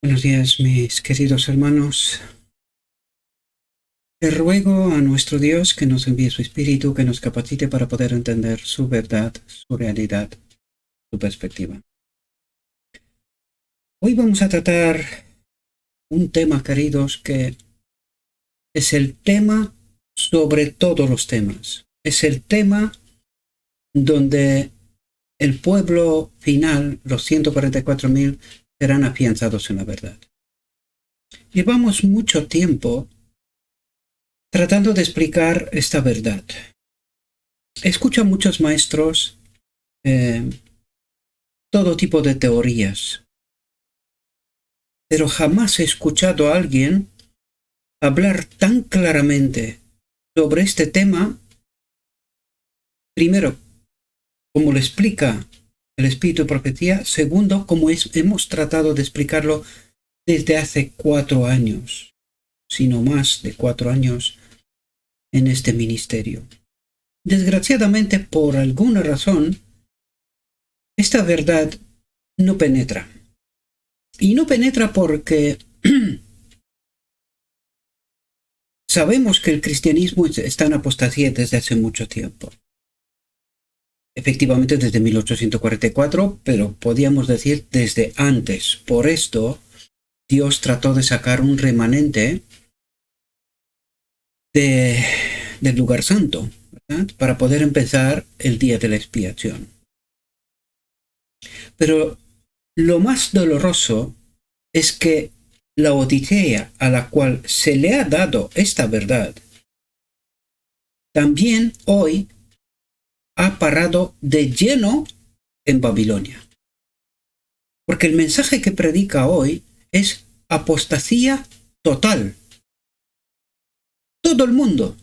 Buenos días, mis queridos hermanos. Le ruego a nuestro Dios que nos envíe su Espíritu, que nos capacite para poder entender su verdad, su realidad, su perspectiva. Hoy vamos a tratar un tema, queridos, que es el tema sobre todos los temas. Es el tema donde el pueblo final, los 144.000, serán afianzados en la verdad. Llevamos mucho tiempo tratando de explicar esta verdad. Escucho a muchos maestros todo tipo de teorías, pero jamás he escuchado a alguien hablar tan claramente sobre este tema, primero, como lo explica el Espíritu de Profecía, segundo, como hemos tratado de explicarlo desde hace 4 años, sino más de 4 años en este ministerio. Desgraciadamente, por alguna razón, esta verdad no penetra. Y no penetra porque sabemos que el cristianismo está en apostasía desde hace mucho tiempo. Efectivamente desde 1844, pero podíamos decir desde antes. Por esto, Dios trató de sacar un remanente del lugar santo, ¿verdad? Para poder empezar el día de la expiación. Pero lo más doloroso es que la Odisea a la cual se le ha dado esta verdad, también hoy ha parado de lleno en Babilonia. Porque el mensaje que predica hoy es apostasía total. Todo el mundo.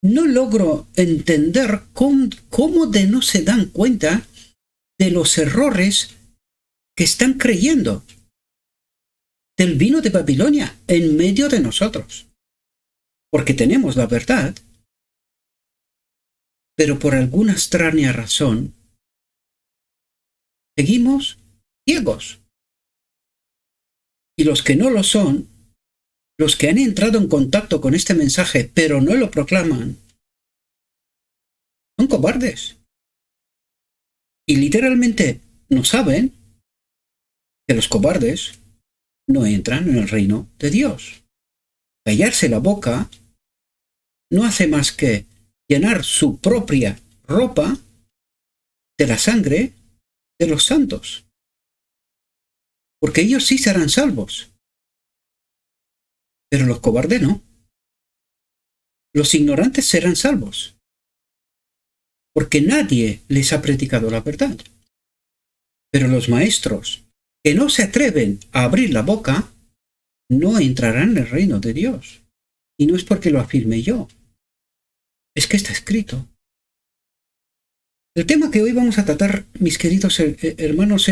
No logro entender cómo de no se dan cuenta de los errores que están creyendo del vino de Babilonia en medio de nosotros. Porque tenemos la verdad, pero por alguna extraña razón seguimos ciegos. Y los que no lo son, los que han entrado en contacto con este mensaje pero no lo proclaman, son cobardes. Y literalmente no saben que los cobardes no entran en el reino de Dios. Callarse la boca no hace más que llenar su propia ropa de la sangre de los santos. Porque ellos sí serán salvos. Pero los cobardes no. Los ignorantes serán salvos. Porque nadie les ha predicado la verdad. Pero los maestros que no se atreven a abrir la boca no entrarán en el reino de Dios. Y no es porque lo afirme yo. Es que está escrito. El tema que hoy vamos a tratar, mis queridos hermanos,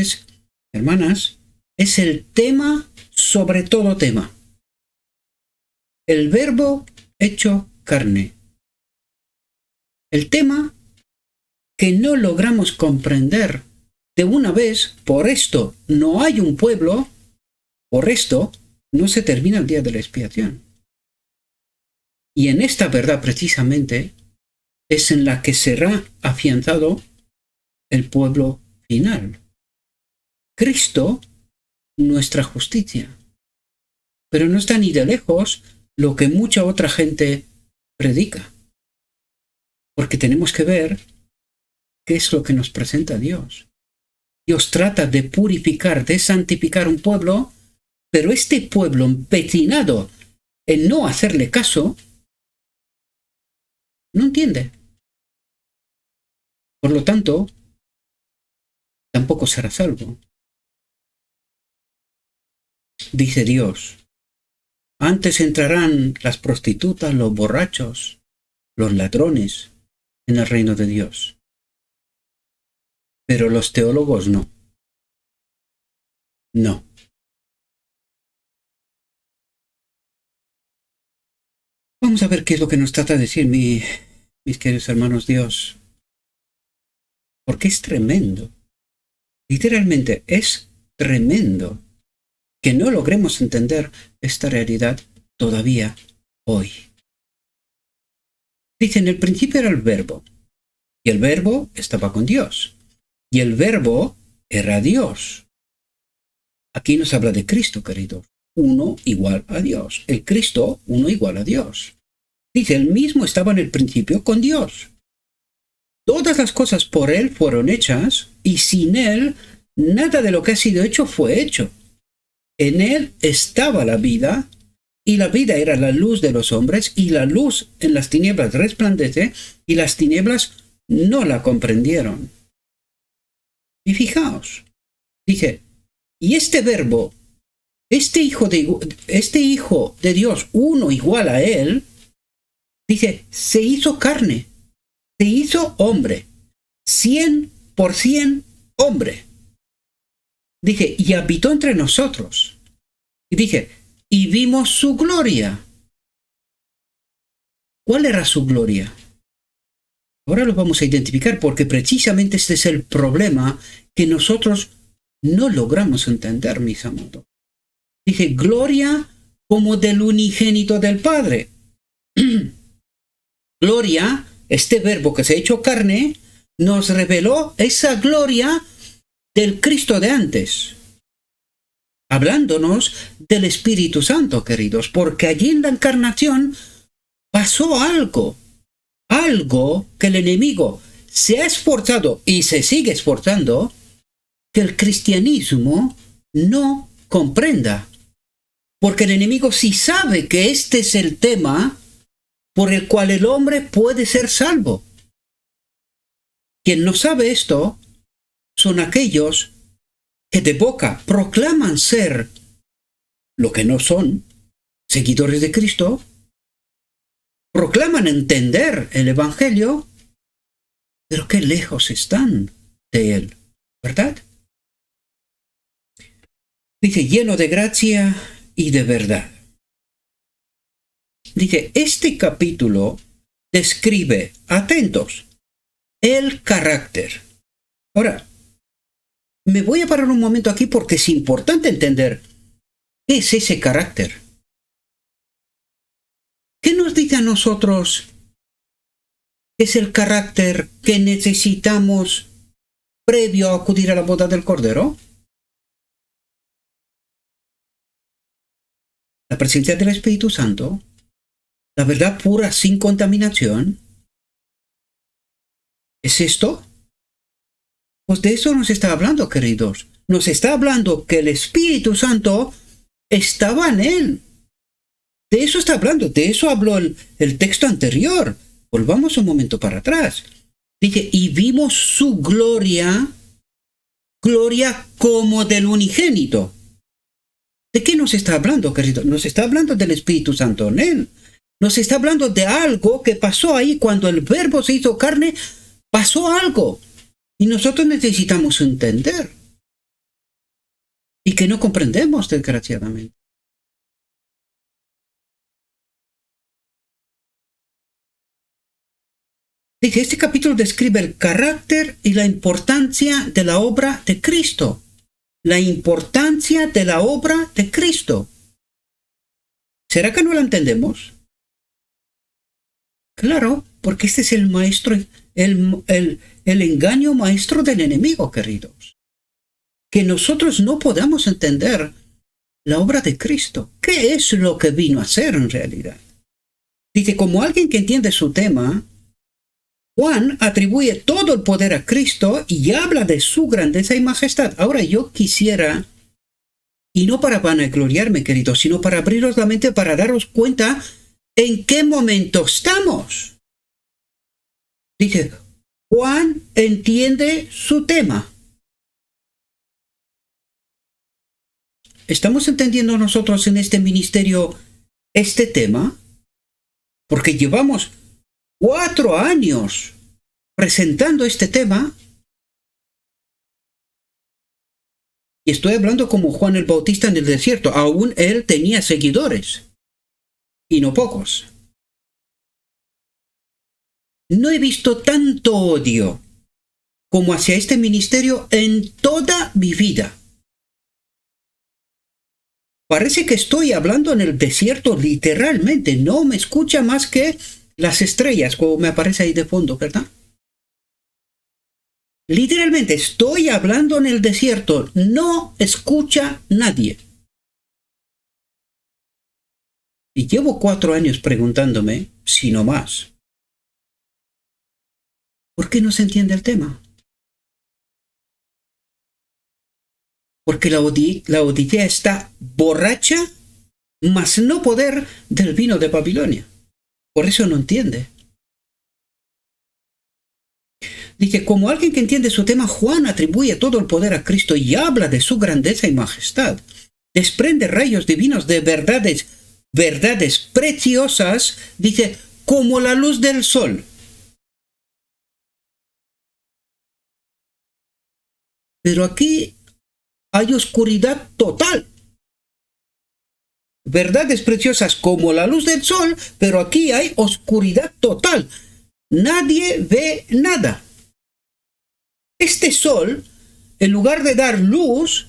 hermanas, es el tema sobre todo tema. El verbo hecho carne. El tema que no logramos comprender de una vez. Por esto no hay un pueblo, por esto no se termina el día de la expiación. Y en esta verdad precisamente es en la que será afianzado el pueblo final. Cristo, nuestra justicia. Pero no está ni de lejos lo que mucha otra gente predica. Porque tenemos que ver qué es lo que nos presenta Dios. Dios trata de purificar, de santificar un pueblo, pero este pueblo empecinado en no hacerle caso, no entiende. Por lo tanto, tampoco será salvo. Dice Dios, antes entrarán las prostitutas, los borrachos, los ladrones en el reino de Dios. Pero los teólogos no. No. Vamos a ver qué es lo que nos trata de decir mis queridos hermanos Dios. Porque es tremendo. Literalmente es tremendo que no logremos entender esta realidad todavía hoy. Dice, en el principio era el Verbo, y el Verbo estaba con Dios, y el Verbo era Dios. Aquí nos habla de Cristo, queridos. Uno igual a Dios. El Cristo, uno igual a Dios. Dice, él mismo estaba en el principio con Dios. Todas las cosas por él fueron hechas, y sin él nada de lo que ha sido hecho fue hecho. En él estaba la vida, y la vida era la luz de los hombres, y la luz en las tinieblas resplandece, y las tinieblas no la comprendieron. Y fijaos, dice, y este Verbo, este hijo de Dios, uno igual a él, dice, se hizo carne, se hizo hombre, 100% hombre. Dije, y habitó entre nosotros. Y dije, y vimos su gloria. ¿Cuál era su gloria? Ahora lo vamos a identificar porque precisamente este es el problema que nosotros no logramos entender, mis amados. Dije, gloria como del unigénito del Padre. Gloria, este Verbo que se ha hecho carne, nos reveló esa gloria del Cristo de antes, hablándonos del Espíritu Santo, queridos, porque allí en la encarnación pasó algo que el enemigo se ha esforzado y se sigue esforzando, que el cristianismo no comprenda, porque el enemigo sí sabe que este es el tema por el cual el hombre puede ser salvo. Quien no sabe esto son aquellos que de boca proclaman ser lo que no son, seguidores de Cristo, proclaman entender el Evangelio, pero qué lejos están de él, ¿verdad? Dice, lleno de gracia y de verdad. Dice, este capítulo describe, atentos, el carácter. Ahora, me voy a parar un momento aquí porque es importante entender qué es ese carácter. ¿Qué nos dice a nosotros que es el carácter que necesitamos previo a acudir a la boda del Cordero? La presencia del Espíritu Santo, la verdad pura sin contaminación. ¿Es esto? Pues de eso nos está hablando, queridos. Nos está hablando que el Espíritu Santo estaba en él. De eso está hablando, de eso habló el texto anterior. Volvamos un momento para atrás. Dice, y vimos su gloria, gloria como del unigénito. ¿De qué nos está hablando, queridos? Nos está hablando del Espíritu Santo en él. Nos está hablando de algo que pasó ahí cuando el Verbo se hizo carne. Pasó algo. Y nosotros necesitamos entender. Y que no comprendemos, desgraciadamente. Dice, este capítulo describe el carácter y la importancia de la obra de Cristo. La importancia de la obra de Cristo. ¿Será que no la entendemos? Claro, porque este es el maestro, el engaño maestro del enemigo, queridos. Que nosotros no podamos entender la obra de Cristo. ¿Qué es lo que vino a hacer en realidad? Dice, como alguien que entiende su tema, Juan atribuye todo el poder a Cristo y habla de su grandeza y majestad. Ahora yo quisiera, y no para vanagloriarme, queridos, sino para abriros la mente para daros cuenta en qué momento estamos. Dice, Juan entiende su tema. ¿Estamos entendiendo nosotros en este ministerio este tema? Porque llevamos 4 años presentando este tema. Y estoy hablando como Juan el Bautista en el desierto. Aún él tenía seguidores. Y no pocos. No he visto tanto odio como hacia este ministerio en toda mi vida. Parece que estoy hablando en el desierto literalmente. No me escucha más que las estrellas, como me aparece ahí de fondo, ¿verdad? Literalmente estoy hablando en el desierto. No escucha nadie. Y llevo 4 años preguntándome, si no más, ¿por qué no se entiende el tema? Porque la Odisea está borracha, mas no poder del vino de Babilonia. Por eso no entiende. Dice, como alguien que entiende su tema, Juan atribuye todo el poder a Cristo y habla de su grandeza y majestad. Desprende rayos divinos de verdades preciosas, dice, como la luz del sol. Pero aquí hay oscuridad total. Verdades preciosas como la luz del sol, pero aquí hay oscuridad total. Nadie ve nada. Este sol, en lugar de dar luz,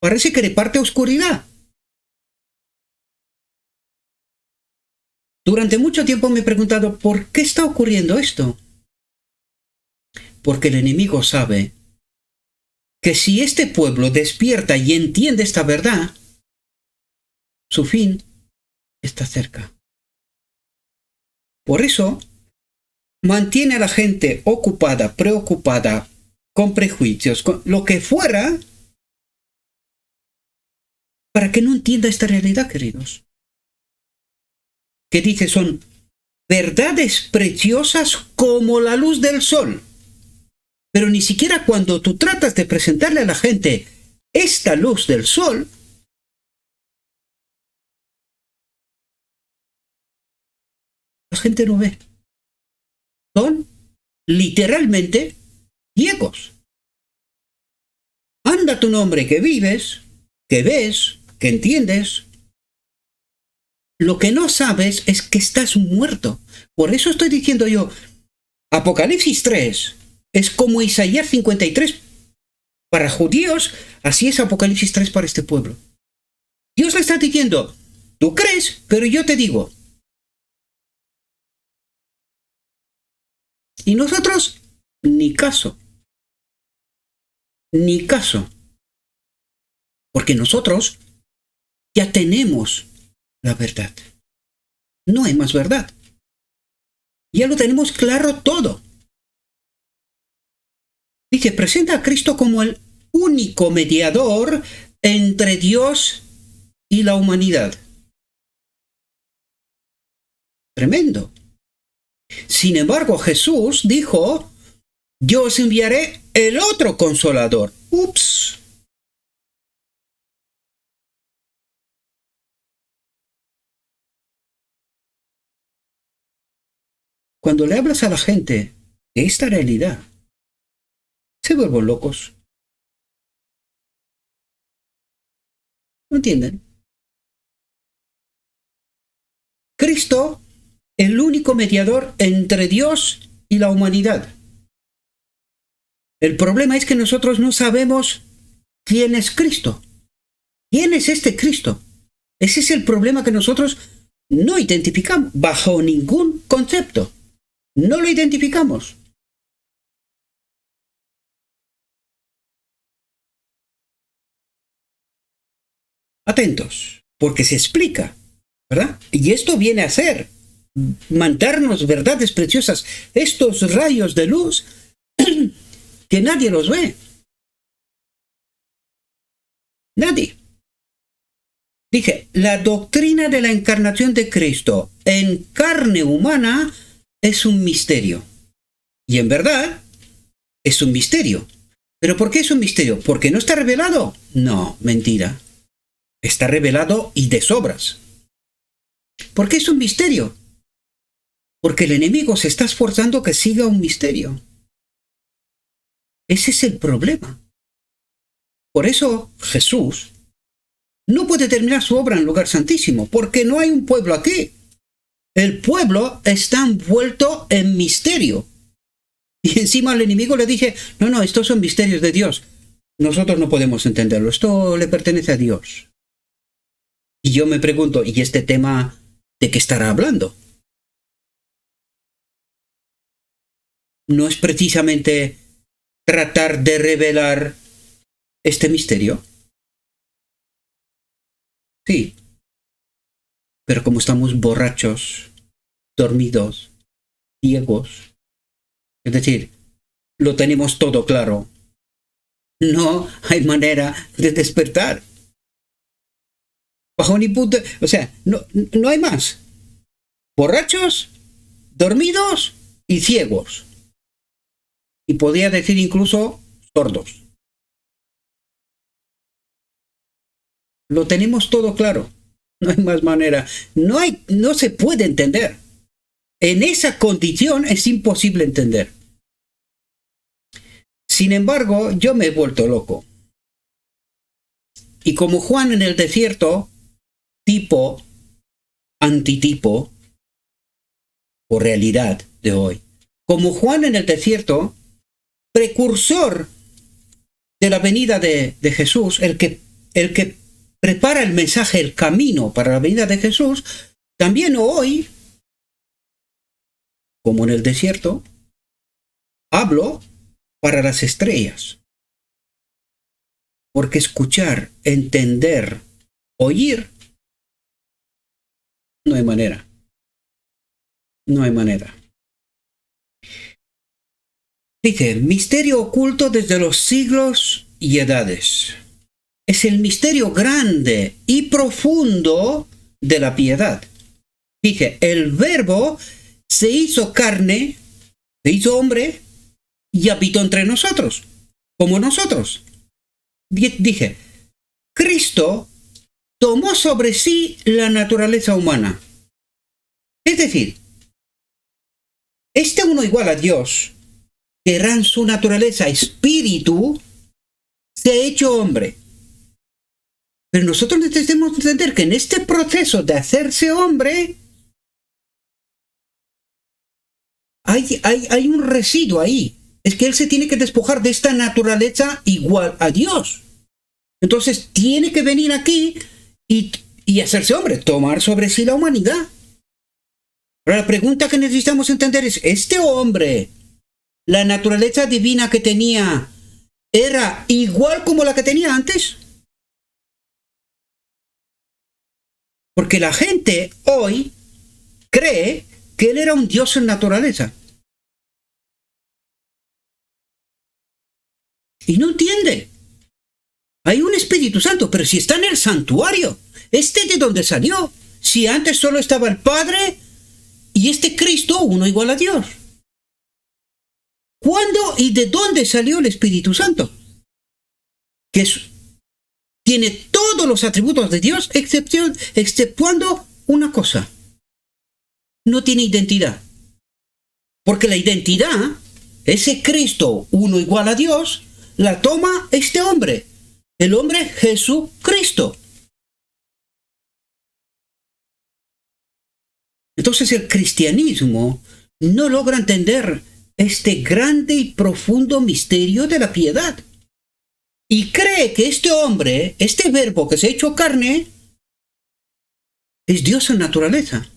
parece que reparte oscuridad. Durante mucho tiempo me he preguntado, ¿por qué está ocurriendo esto? Porque el enemigo sabe que si este pueblo despierta y entiende esta verdad, su fin está cerca. Por eso, mantiene a la gente ocupada, preocupada, con prejuicios, con lo que fuera, para que no entienda esta realidad, queridos. Que dice, son verdades preciosas como la luz del sol. Pero ni siquiera cuando tú tratas de presentarle a la gente esta luz del sol, la gente no ve. Son literalmente ciegos. Anda tu nombre que vives, que ves, que entiendes. Lo que no sabes es que estás muerto. Por eso estoy diciendo yo, Apocalipsis 3 es como Isaías 53 para judíos, así es Apocalipsis 3 para este pueblo. Dios le está diciendo, tú crees, pero yo te digo. Y nosotros, ni caso. Ni caso. Porque nosotros ya tenemos la verdad. No hay más verdad. Ya lo tenemos claro todo. Dice, presenta a Cristo como el único mediador entre Dios y la humanidad. Tremendo. Sin embargo, Jesús dijo, yo os enviaré el otro consolador. Ups. Cuando le hablas a la gente de esta realidad, se vuelven locos. ¿No entienden? Cristo, el único mediador entre Dios y la humanidad. El problema es que nosotros no sabemos quién es Cristo. ¿Quién es este Cristo? Ese es el problema que nosotros no identificamos bajo ningún concepto. No lo identificamos. Atentos, porque se explica, ¿verdad? Y esto viene a ser mandarnos verdades preciosas, estos rayos de luz que nadie los ve. Nadie. Dije, la doctrina de la encarnación de Cristo en carne humana es un misterio. Y en verdad, es un misterio. ¿Pero por qué es un misterio? ¿Porque no está revelado? No, mentira. Está revelado y de sobras. ¿Por qué es un misterio? Porque el enemigo se está esforzando que siga un misterio. Ese es el problema. Por eso Jesús no puede terminar su obra en el lugar santísimo, porque no hay un pueblo aquí. El pueblo está envuelto en misterio. Y encima el enemigo le dice, no, estos son misterios de Dios. Nosotros no podemos entenderlo, esto le pertenece a Dios. Y yo me pregunto, ¿y este tema de qué estará hablando? ¿No es precisamente tratar de revelar este misterio? Sí, pero como estamos borrachos, dormidos, ciegos, es decir, lo tenemos todo claro, no hay manera de despertar. Bajo ni punto, o sea, no hay más. Borrachos, dormidos y ciegos. Y podría decir incluso sordos. Lo tenemos todo claro. No hay más manera. No se puede entender. En esa condición es imposible entender. Sin embargo, yo me he vuelto loco. Y como Juan en el desierto, tipo, antitipo, o realidad de hoy. Como Juan en el desierto, precursor de la venida de Jesús, el que prepara el mensaje, el camino para la venida de Jesús, también hoy, como en el desierto, hablo para las estrellas. Porque escuchar, entender, oír, no hay manera. No hay manera. Dice, misterio oculto desde los siglos y edades. Es el misterio grande y profundo de la piedad. Dice, el verbo se hizo carne, se hizo hombre y habitó entre nosotros, como nosotros. Dije, Cristo tomó sobre sí la naturaleza humana. Es decir, este uno igual a Dios, que era en su naturaleza espíritu, se ha hecho hombre. Pero nosotros necesitamos entender que en este proceso de hacerse hombre hay un residuo ahí. Es que él se tiene que despojar de esta naturaleza igual a Dios. Entonces tiene que venir aquí y hacerse hombre, tomar sobre sí la humanidad. Ahora la pregunta que necesitamos entender es, ¿este hombre, la naturaleza divina que tenía, era igual como la que tenía antes? Porque la gente hoy cree que él era un Dios en naturaleza. Y no entiende. Hay un Espíritu Santo, pero si está en el santuario, ¿de dónde salió? Si antes solo estaba el Padre y este Cristo, uno igual a Dios. ¿Cuándo y de dónde salió el Espíritu Santo? Que tiene todos los atributos de Dios, exceptuando una cosa. No tiene identidad. Porque la identidad, ese Cristo, uno igual a Dios, la toma este hombre. El hombre Jesucristo. Entonces el cristianismo no logra entender este grande y profundo misterio de la piedad. Y cree que este hombre, este verbo que se ha hecho carne, es Dios en naturaleza.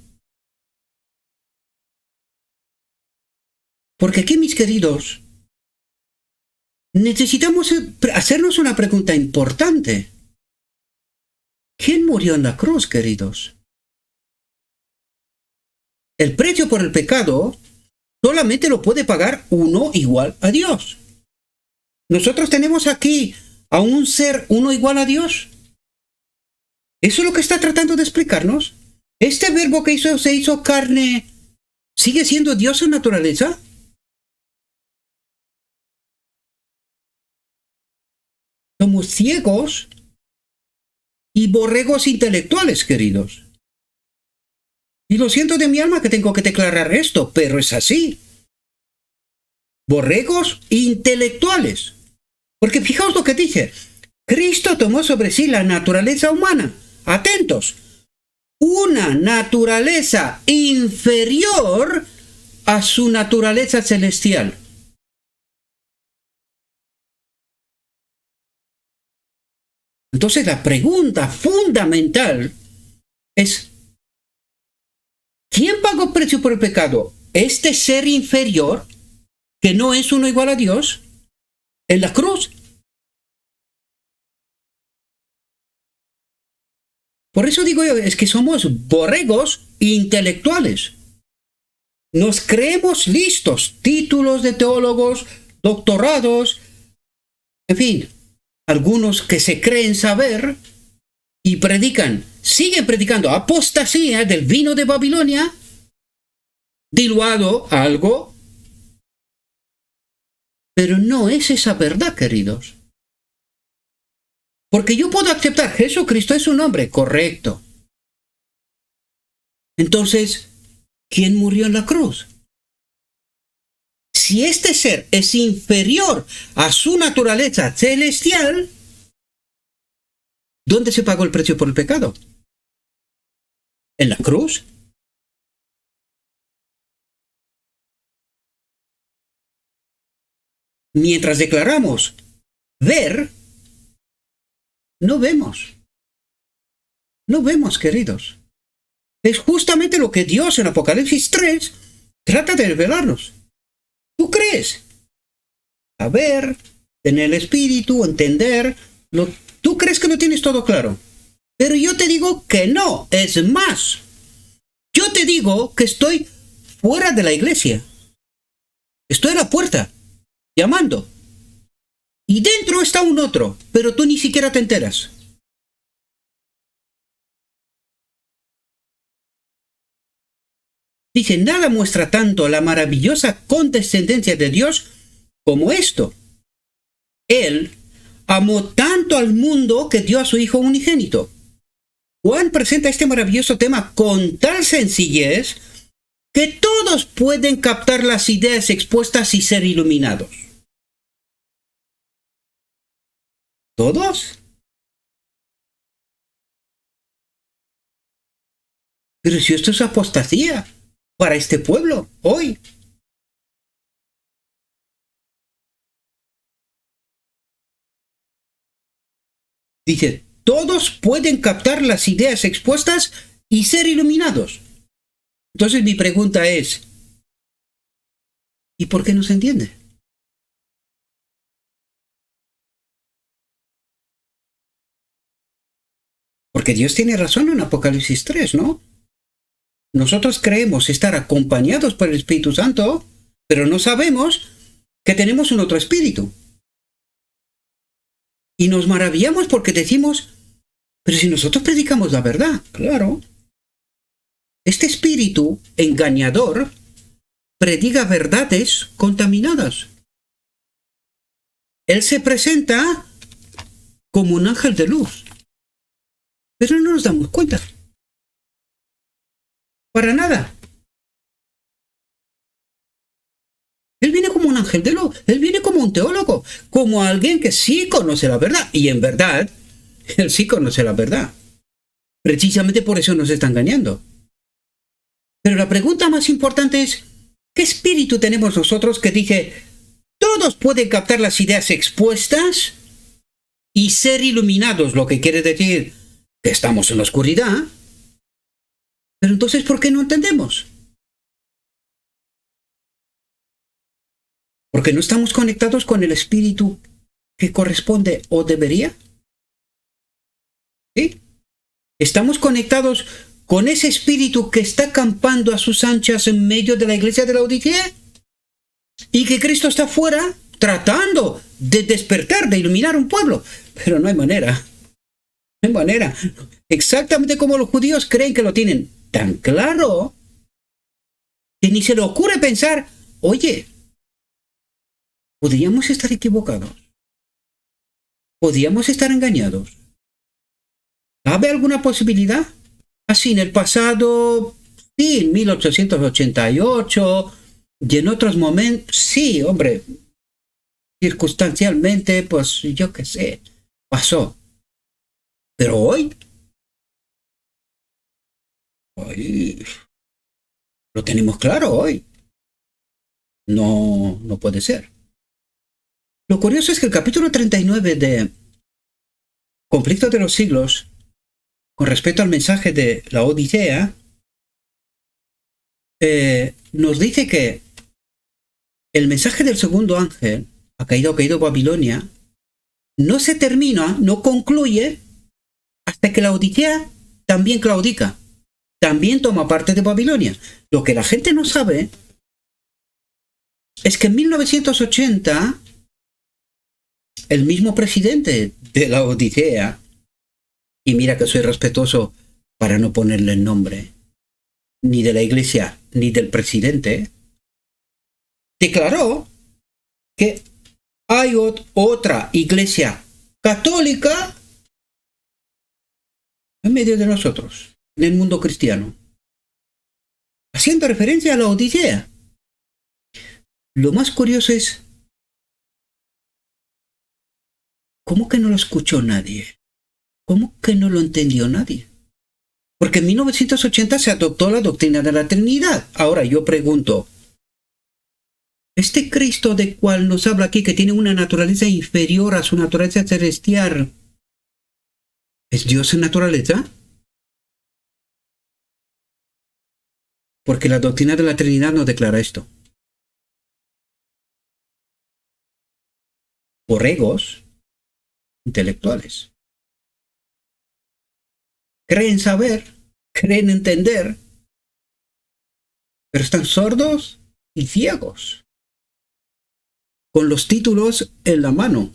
Porque aquí, mis queridos, necesitamos hacernos una pregunta importante. ¿Quién murió en la cruz, queridos? El precio por el pecado solamente lo puede pagar uno igual a Dios. Nosotros tenemos aquí a un ser uno igual a Dios. ¿Eso es lo que está tratando de explicarnos? ¿Este verbo que se hizo carne sigue siendo Dios en naturaleza? Somos ciegos y borregos intelectuales, queridos. Y lo siento de mi alma que tengo que declarar esto, pero es así. Borregos intelectuales. Porque fijaos lo que dice. Cristo tomó sobre sí la naturaleza humana. Atentos. Una naturaleza inferior a su naturaleza celestial. Entonces la pregunta fundamental es, ¿quién pagó precio por el pecado? Este ser inferior, que no es uno igual a Dios, en la cruz. Por eso digo yo, es que somos borregos intelectuales. Nos creemos listos, títulos de teólogos, doctorados, en fin, algunos que se creen saber y predican, siguen predicando apostasía del vino de Babilonia, diluado algo, pero no es esa verdad, queridos. Porque yo puedo aceptar, Jesucristo es un hombre, correcto. Entonces, ¿quién murió en la cruz? Si este ser es inferior a su naturaleza celestial, ¿dónde se pagó el precio por el pecado? ¿En la cruz? Mientras declaramos ver, no vemos. No vemos, queridos. Es justamente lo que Dios en Apocalipsis 3 trata de revelarnos. ¿Tú crees? Saber, tener el espíritu, entender. Tú crees que lo tienes todo claro. Pero yo te digo que no. Es más, yo te digo que estoy fuera de la iglesia. Estoy a la puerta, llamando. Y dentro está un otro, pero tú ni siquiera te enteras. Dice, nada muestra tanto la maravillosa condescendencia de Dios como esto. Él amó tanto al mundo que dio a su Hijo unigénito. Juan presenta este maravilloso tema con tal sencillez que todos pueden captar las ideas expuestas y ser iluminados. ¿Todos? Pero si esto es apostasía para este pueblo hoy. Dice, todos pueden captar las ideas expuestas y ser iluminados. Entonces mi pregunta es, ¿y por qué no se entiende? Porque Dios tiene razón en Apocalipsis 3, ¿no? Nosotros creemos estar acompañados por el Espíritu Santo, pero no sabemos que tenemos un otro espíritu. Y nos maravillamos porque decimos, pero si nosotros predicamos la verdad, claro. Este espíritu engañador prediga verdades contaminadas. Él se presenta como un ángel de luz, pero no nos damos cuenta. Para nada. Él viene como un ángel de luz, él viene como un teólogo, como alguien que sí conoce la verdad. Y en verdad, él sí conoce la verdad. Precisamente por eso nos está engañando. Pero la pregunta más importante es, ¿qué espíritu tenemos nosotros que dice, todos pueden captar las ideas expuestas y ser iluminados? Lo que quiere decir que estamos en la oscuridad. Pero entonces, ¿por qué no entendemos? Porque no estamos conectados con el espíritu que corresponde o debería. ¿Sí? Estamos conectados con ese espíritu que está acampando a sus anchas en medio de la iglesia de Laodicea y que Cristo está fuera tratando de despertar, de iluminar un pueblo. Pero no hay manera. No hay manera. Exactamente como los judíos creen que lo tienen tan claro que ni se le ocurre pensar, oye, podríamos estar equivocados. Podríamos estar engañados. ¿Cabe alguna posibilidad? Así en el pasado, sí, en 1888, y en otros momentos, sí, hombre, circunstancialmente, pues yo qué sé, pasó. Pero hoy lo tenemos claro hoy. No puede ser. Lo curioso es que el capítulo 39 de Conflicto de los Siglos con respecto al mensaje de la Odisea, nos dice que el mensaje del segundo ángel, ha caído Babilonia, no se termina, no concluye, hasta que la Odisea también claudica, también toma parte de Babilonia. Lo que la gente no sabe es que en 1980, el mismo presidente de la Odisea, y mira que soy respetuoso para no ponerle el nombre, ni de la iglesia, ni del presidente, declaró que hay otra iglesia católica en medio de nosotros, en el mundo cristiano, haciendo referencia a la Odisea. Lo más curioso es, ¿cómo que no lo escuchó nadie? ¿Cómo que no lo entendió nadie? Porque en 1980 se adoptó la doctrina de la Trinidad. Ahora yo pregunto, ¿este Cristo de cual nos habla aquí, que tiene una naturaleza inferior a su naturaleza celestial, es Dios en naturaleza? Porque la doctrina de la Trinidad no declara esto. Borregos intelectuales. Creen saber, creen entender, pero están sordos y ciegos, con los títulos en la mano.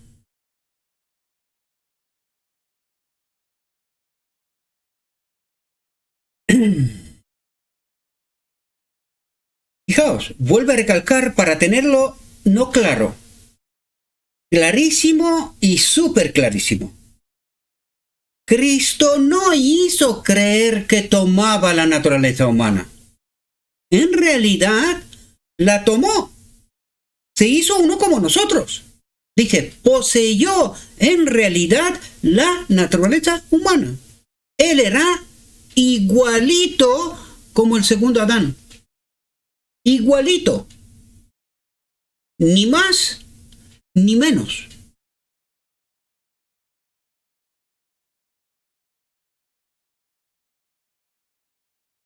Fijaos, vuelve a recalcar para tenerlo no claro, clarísimo y súper clarísimo. Cristo no hizo creer que tomaba la naturaleza humana. En realidad, la tomó. Se hizo uno como nosotros. Dice, poseyó en realidad la naturaleza humana. Él era igualito como el segundo Adán. Igualito. Ni más ni menos.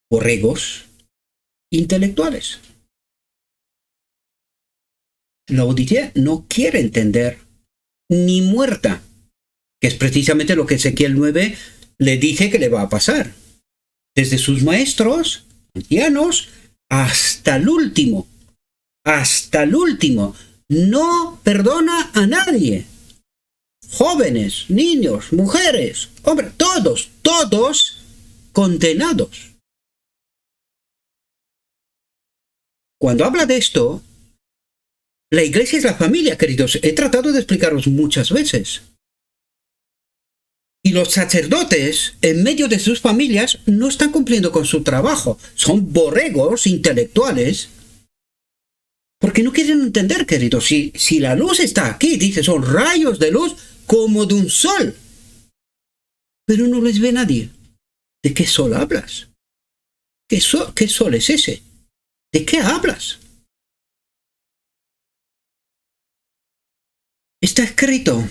Borregos intelectuales. La Odisea no quiere entender, ni muerta, que es precisamente lo que Ezequiel 9 le dice que le va a pasar. Desde sus maestros, ancianos, hasta el último, no perdona a nadie. Jóvenes, niños, mujeres, hombres, todos condenados. Cuando habla de esto, la iglesia es la familia, queridos. He tratado de explicaros muchas veces. Y los sacerdotes, en medio de sus familias, no están cumpliendo con su trabajo. Son borregos intelectuales. Porque no quieren entender, queridos. Si la luz está aquí, dice, son rayos de luz como de un sol. Pero no les ve nadie. ¿De qué sol hablas? ¿Qué sol es ese? ¿De qué hablas? Está escrito.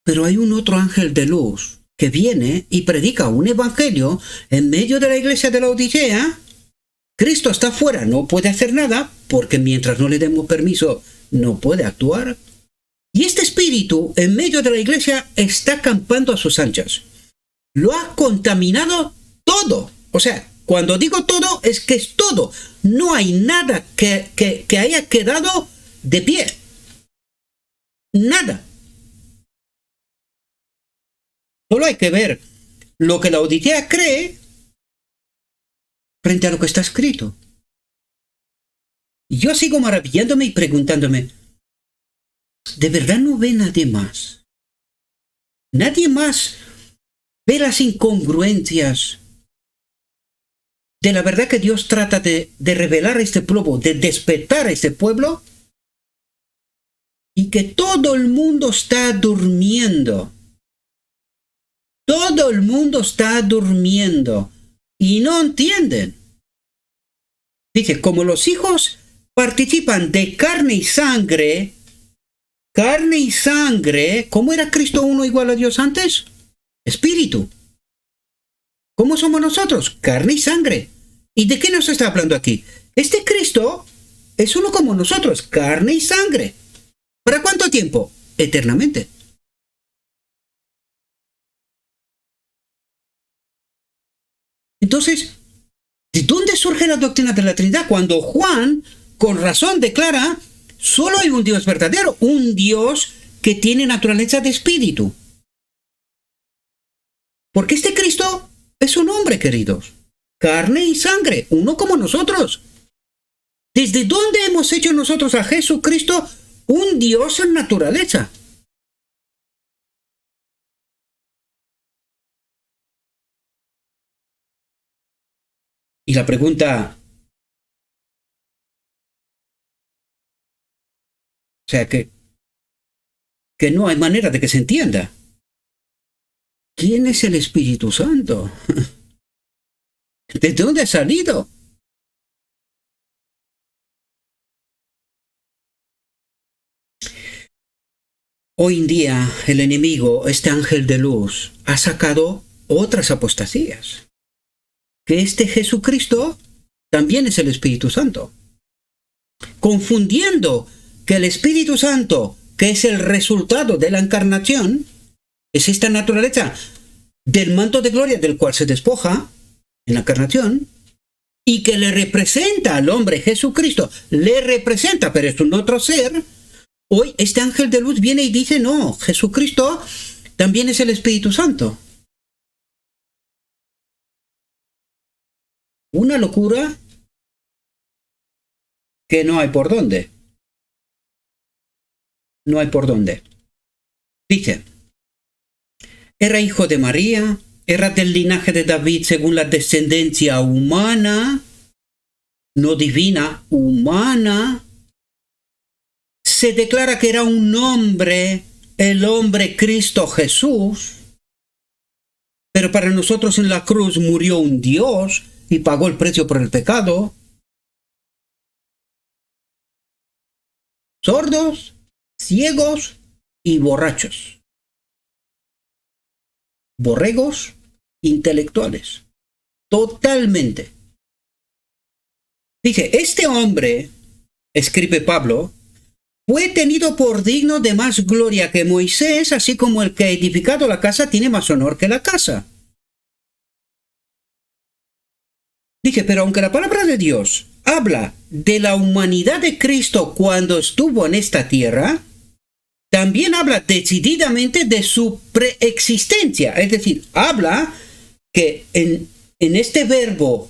Pero hay un otro ángel de luz que viene y predica un evangelio en medio de la iglesia de la Odisea. Cristo está fuera, no puede hacer nada, porque mientras no le demos permiso, no puede actuar. Y este espíritu, en medio de la iglesia, está acampando a sus anchas. Lo ha contaminado todo. O sea, cuando digo todo, es que es todo. No hay nada que haya quedado de pie. Nada. Solo hay que ver lo que la Odisea cree frente a lo que está escrito. Y yo sigo maravillándome y preguntándome, ¿de verdad no ve nadie más? ¿Nadie más ve las incongruencias de la verdad que Dios trata de revelar a este pueblo, de despertar a este pueblo? Y que todo el mundo está durmiendo. Todo el mundo está durmiendo y no entienden. Dice, como los hijos participan de carne y sangre, ¿cómo era Cristo uno igual a Dios antes? espíritu. ¿Cómo somos nosotros? Carne y sangre. ¿Y de qué nos está hablando aquí? Este Cristo es uno como nosotros, carne y sangre. ¿Para cuánto tiempo? Eternamente. Entonces, ¿de dónde surge la doctrina de la Trinidad? Cuando Juan, con razón, declara, solo hay un Dios verdadero, un Dios que tiene naturaleza de espíritu. Porque este Cristo es un hombre, queridos. Carne y sangre, uno como nosotros. ¿Desde dónde hemos hecho nosotros a Jesucristo un Dios en naturaleza? Y la pregunta, o sea, que no hay manera de que se entienda. ¿Quién es el Espíritu Santo? ¿De dónde ha salido? Hoy en día el enemigo, este ángel de luz, ha sacado otras apostasías. Que este Jesucristo también es el Espíritu Santo. Confundiendo que el Espíritu Santo, que es el resultado de la encarnación, es esta naturaleza del manto de gloria del cual se despoja en la encarnación, y que le representa al hombre Jesucristo, le representa, pero es un otro ser. Hoy este ángel de luz viene y dice, no, Jesucristo también es el Espíritu Santo. Una locura que no hay por dónde. No hay por dónde. Dice, era hijo de María, era del linaje de David según la descendencia humana, no divina, humana. Se declara que era un hombre, el hombre Cristo Jesús, pero para nosotros en la cruz murió un Dios y pagó el precio por el pecado. Sordos, ciegos y borrachos. Borregos intelectuales. Totalmente. Dice, este hombre, escribe Pablo, fue tenido por digno de más gloria que Moisés, así como el que ha edificado la casa tiene más honor que la casa. Dice, pero aunque la palabra de Dios habla de la humanidad de Cristo cuando estuvo en esta tierra, también habla decididamente de su preexistencia. Es decir, habla que en este verbo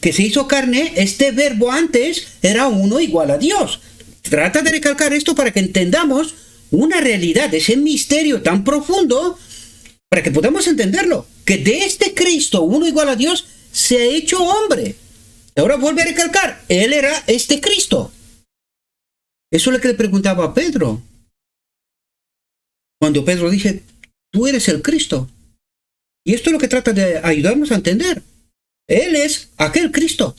que se hizo carne, este verbo antes era uno igual a Dios. Trata de recalcar esto para que entendamos una realidad, ese misterio tan profundo, para que podamos entenderlo, que de este Cristo, uno igual a Dios, se ha hecho hombre. Ahora vuelve a recalcar, él era este Cristo. Eso es lo que le preguntaba a Pedro. Cuando Pedro dice, tú eres el Cristo. Y esto es lo que trata de ayudarnos a entender. Él es aquel Cristo.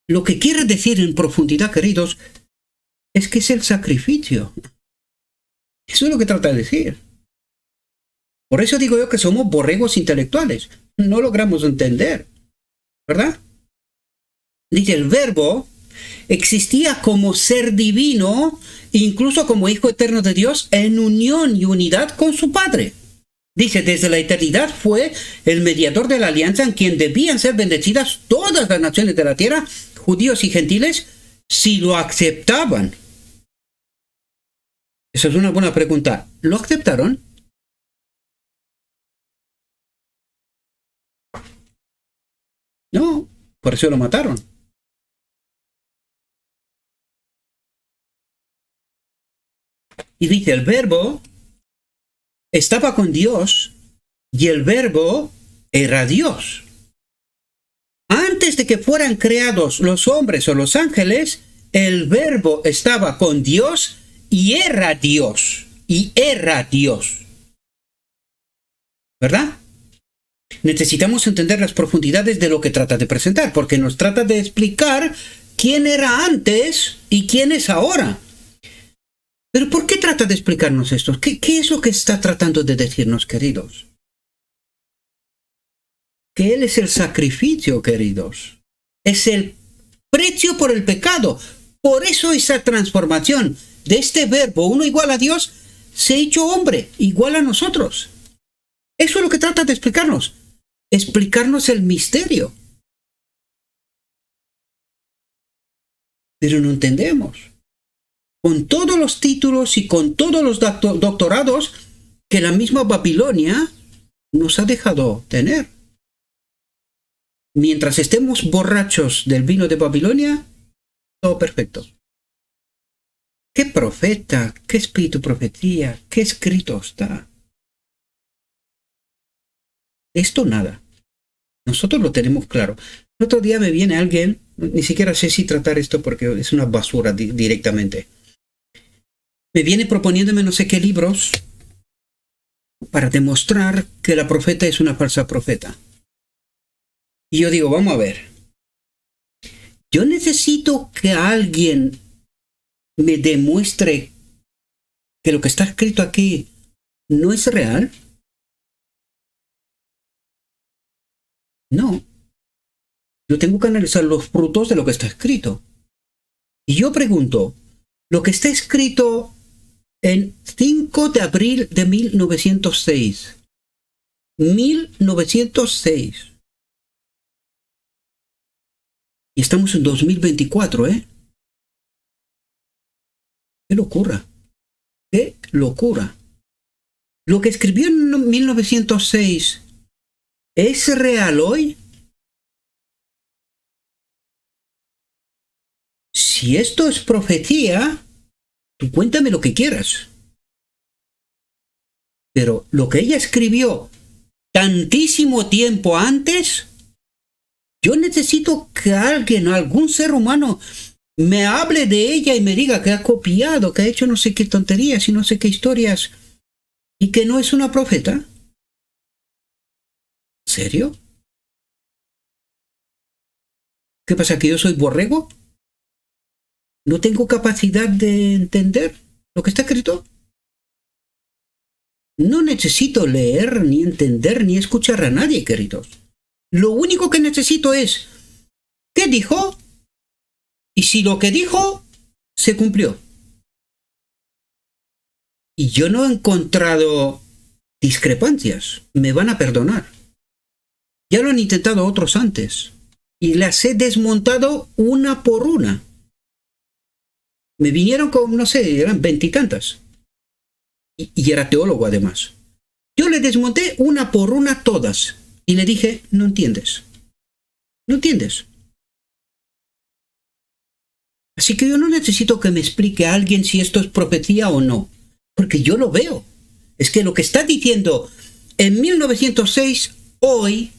Lo que quiere decir en profundidad, queridos, es que es el sacrificio. Eso es lo que trata de decir. Por eso digo yo que somos borregos intelectuales. No logramos entender. ¿Verdad? Dice, el verbo existía como ser divino, incluso como hijo eterno de Dios, en unión y unidad con su Padre. Dice, desde la eternidad fue el mediador de la alianza en quien debían ser bendecidas todas las naciones de la tierra, judíos y gentiles, si lo aceptaban. Esa es una buena pregunta. ¿Lo aceptaron? No, por eso lo mataron. Y dice, el verbo estaba con Dios y el verbo era Dios. Antes de que fueran creados los hombres o los ángeles, el verbo estaba con Dios y era Dios. Y era Dios. ¿Verdad? Necesitamos entender las profundidades de lo que trata de presentar, porque nos trata de explicar quién era antes y quién es ahora. Pero ¿por qué trata de explicarnos esto? ¿Qué es lo que está tratando de decirnos, queridos? Que Él es el sacrificio, queridos. Es el precio por el pecado. Por eso esa transformación de este verbo, uno igual a Dios, se ha hecho hombre, igual a nosotros. Eso es lo que trata de explicarnos. Explicarnos el misterio. Pero no entendemos. Con todos los títulos y con todos los doctorados que la misma Babilonia nos ha dejado tener. Mientras estemos borrachos del vino de Babilonia, todo perfecto. ¿Qué profeta? ¿Qué espíritu profecía? ¿Qué escrito está? Esto nada. Nosotros lo tenemos claro. El otro día me viene alguien, ni siquiera sé si tratar esto porque es una basura directamente. Me viene proponiéndome no sé qué libros para demostrar que la profeta es una falsa profeta. Y yo digo, vamos a ver. Yo necesito que alguien me demuestre que lo que está escrito aquí no es real. No. Yo tengo que analizar los frutos de lo que está escrito. Y yo pregunto, lo que está escrito en 5 de abril de 1906. 1906. Y estamos en 2024, ¿eh? ¡Qué locura! ¡Qué locura! Lo que escribió en 1906 ¿es real hoy? Si esto es profecía, tú cuéntame lo que quieras. Pero lo que ella escribió tantísimo tiempo antes, yo necesito que alguien, algún ser humano, me hable de ella y me diga que ha copiado, que ha hecho no sé qué tonterías y no sé qué historias, y que no es una profeta. ¿En serio? ¿Qué pasa, que yo soy borrego? ¿No tengo capacidad de entender lo que está escrito? No necesito leer, ni entender, ni escuchar a nadie, queridos. Lo único que necesito es, ¿qué dijo? Y si lo que dijo se cumplió. Y yo no he encontrado discrepancias. Me van a perdonar. Ya lo han intentado otros antes. Y las he desmontado una por una. Me vinieron con, no sé, eran 20 y tantas. Y era teólogo además. Yo le desmonté una por una todas. Y le dije, no entiendes. No entiendes. Así que yo no necesito que me explique a alguien si esto es profecía o no. Porque yo lo veo. Es que lo que está diciendo en 1906, hoy,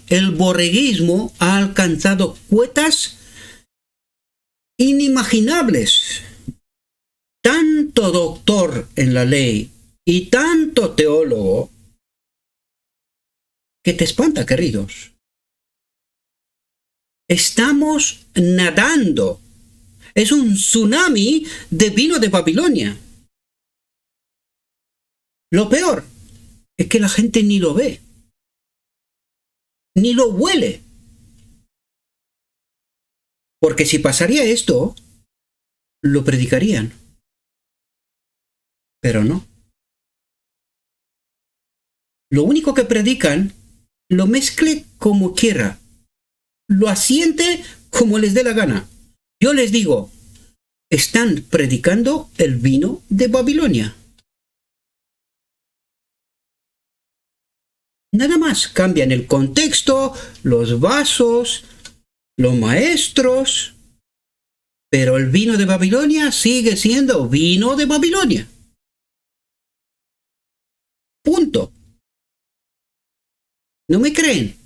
el borreguismo ha alcanzado cuotas inimaginables. Tanto doctor en la ley y tanto teólogo que te espanta, queridos. Estamos nadando. Es un tsunami de vino de Babilonia. Lo peor es que la gente ni lo ve, ni lo huele. Porque si pasaría esto, lo predicarían. Pero no. Lo único que predican, lo mezcle como quiera. Lo asiente como les dé la gana. Yo les digo, están predicando el vino de Babilonia. Nada más cambian el contexto, los vasos, los maestros, pero el vino de Babilonia sigue siendo vino de Babilonia. Punto. ¿No me creen?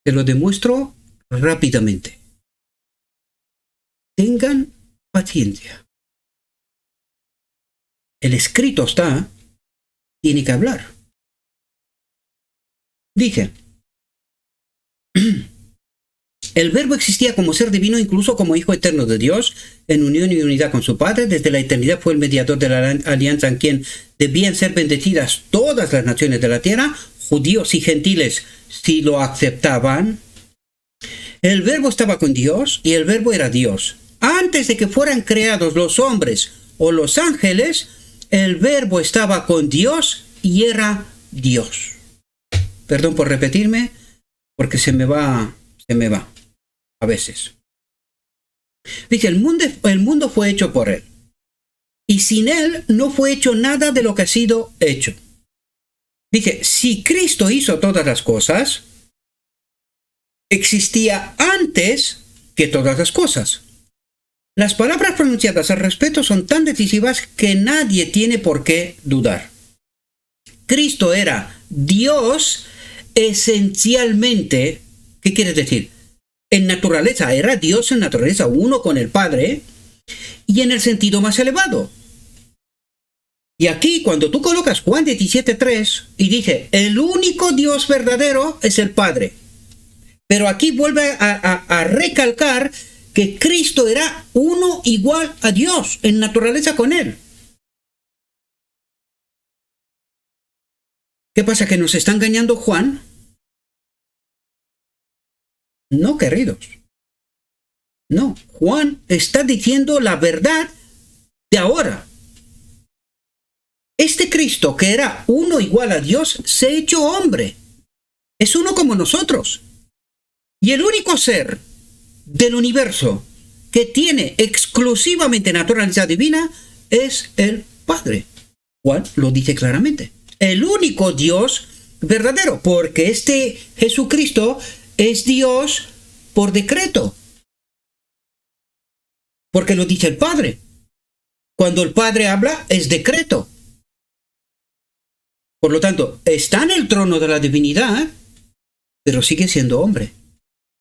Te lo demuestro rápidamente. Tengan paciencia. El escrito está, tiene que hablar. Dije, El Verbo existía como ser divino, incluso como Hijo eterno de Dios, en unión y unidad con su Padre. Desde la eternidad fue el mediador de la alianza en quien debían ser bendecidas todas las naciones de la tierra, judíos y gentiles, si lo aceptaban. El Verbo estaba con Dios y el Verbo era Dios. Antes de que fueran creados los hombres o los ángeles, el Verbo estaba con Dios y era Dios. Perdón por repetirme, porque se me va a veces. Dice, el mundo fue hecho por Él, y sin Él no fue hecho nada de lo que ha sido hecho. Dice, si Cristo hizo todas las cosas, existía antes que todas las cosas. Las palabras pronunciadas al respecto son tan decisivas que nadie tiene por qué dudar. Cristo era Dios esencialmente. ¿Qué quiere decir? En naturaleza, era Dios en naturaleza, uno con el Padre, y en el sentido más elevado. Y aquí, cuando tú colocas Juan 17:3 y dice, el único Dios verdadero es el Padre. Pero aquí vuelve a recalcar que Cristo era uno igual a Dios, en naturaleza con Él. ¿Qué pasa? ¿Que nos está engañando Juan? No, queridos. No, Juan está diciendo la verdad de ahora. Este Cristo, que era uno igual a Dios, se ha hecho hombre. Es uno como nosotros. Y el único ser del universo que tiene exclusivamente naturaleza divina es el Padre. Juan lo dice claramente. El único Dios verdadero, porque este Jesucristo es Dios por decreto. Porque lo dice el Padre. Cuando el Padre habla, es decreto. Por lo tanto, está en el trono de la divinidad, pero sigue siendo hombre.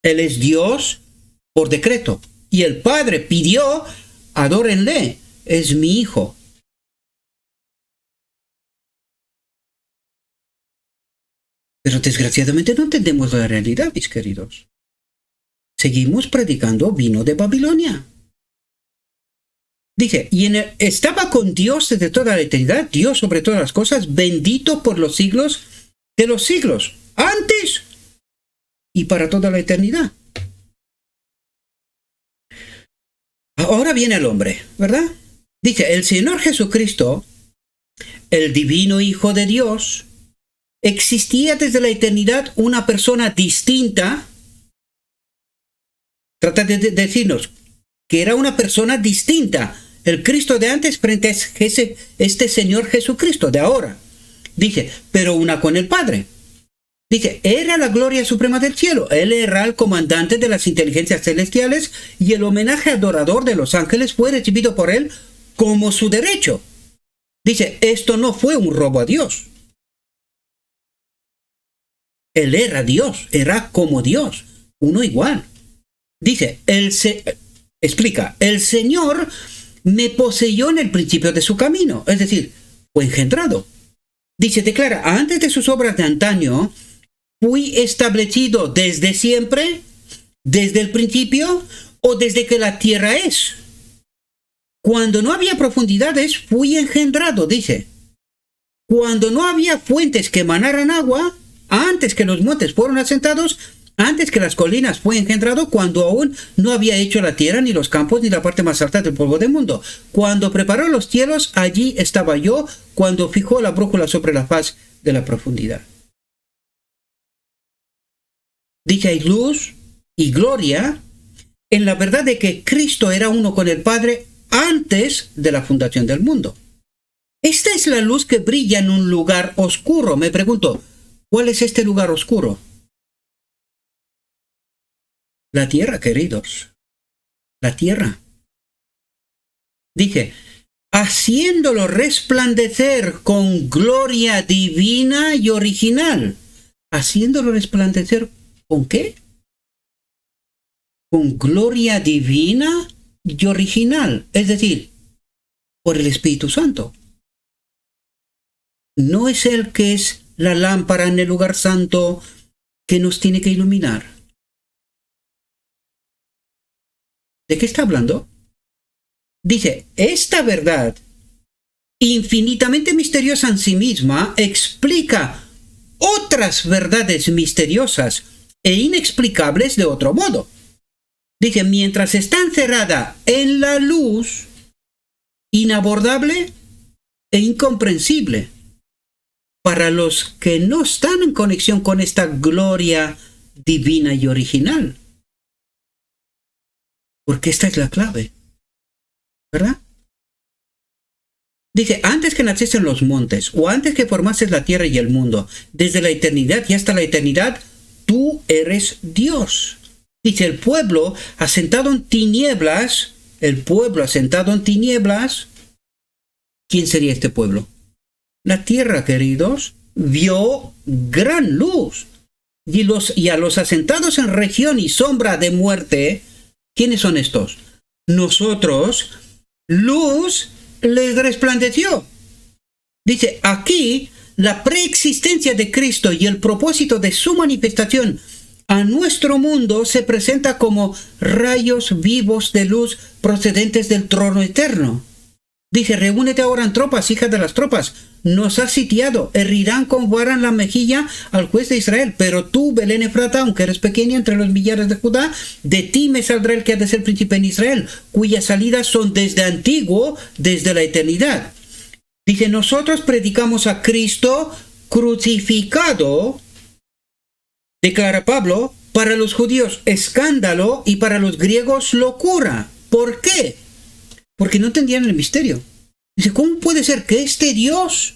Él es Dios por decreto. Y el Padre pidió, adórenle, es mi Hijo. Pero desgraciadamente no entendemos la realidad, mis queridos. Seguimos predicando vino de Babilonia. Dice, estaba con Dios desde toda la eternidad, Dios sobre todas las cosas, bendito por los siglos de los siglos, antes y para toda la eternidad. Ahora viene el hombre, ¿verdad? Dice, el Señor Jesucristo, el divino Hijo de Dios, existía desde la eternidad una persona distinta. Trata de decirnos que era una persona distinta. El Cristo de antes frente a este Señor Jesucristo de ahora. Dice, pero una con el Padre. Dice, era la gloria suprema del cielo. Él era el comandante de las inteligencias celestiales y el homenaje adorador de los ángeles fue recibido por él como su derecho. Dice, esto no fue un robo a Dios. Él era Dios, era como Dios, uno igual. Dice, explica, el Señor me poseyó en el principio de su camino, es decir, fue engendrado. Dice, declara, antes de sus obras de antaño, fui establecido desde siempre, desde el principio o desde que la tierra es. Cuando no había profundidades, fui engendrado, dice. Cuando no había fuentes que emanaran agua, antes que los montes fueron asentados, antes que las colinas fue engendrado, cuando aún no había hecho la tierra, ni los campos, ni la parte más alta del polvo del mundo. Cuando preparó los cielos, allí estaba yo, cuando fijó la brújula sobre la faz de la profundidad. Dice, hay luz y gloria en la verdad de que Cristo era uno con el Padre antes de la fundación del mundo. Esta es la luz que brilla en un lugar oscuro. Me pregunto, ¿cuál es este lugar oscuro? La tierra, queridos. La tierra. Dije, haciéndolo resplandecer con gloria divina y original. ¿Haciéndolo resplandecer con qué? Con gloria divina y original. Es decir, por el Espíritu Santo. No es Él que es la lámpara en el lugar santo que nos tiene que iluminar. ¿De qué está hablando? Dice, esta verdad, infinitamente misteriosa en sí misma, explica otras verdades misteriosas e inexplicables de otro modo. Dice, mientras está encerrada en la luz, inabordable e incomprensible para los que no están en conexión con esta gloria divina y original. Porque esta es la clave, ¿verdad? Dice, antes que naciesen los montes, o antes que formases la tierra y el mundo, desde la eternidad y hasta la eternidad, tú eres Dios. Dice, el pueblo asentado en tinieblas, ¿quién sería este pueblo? La tierra, queridos, vio gran luz. Y a los asentados en región y sombra de muerte, ¿quiénes son estos? Nosotros, luz les resplandeció. Dice, aquí la preexistencia de Cristo y el propósito de su manifestación a nuestro mundo se presenta como rayos vivos de luz procedentes del trono eterno. Dice, reúnete ahora en tropas, hijas de las tropas. Nos has sitiado, herirán con vara en la mejilla al juez de Israel. Pero tú, Belén Efrata, aunque eres pequeña entre los millares de Judá, de ti me saldrá el que ha de ser príncipe en Israel, cuyas salidas son desde antiguo, desde la eternidad. Dice, nosotros predicamos a Cristo crucificado, declara Pablo, para los judíos escándalo y para los griegos locura. ¿Por qué? Porque no entendían el misterio. Dice, ¿cómo puede ser que este Dios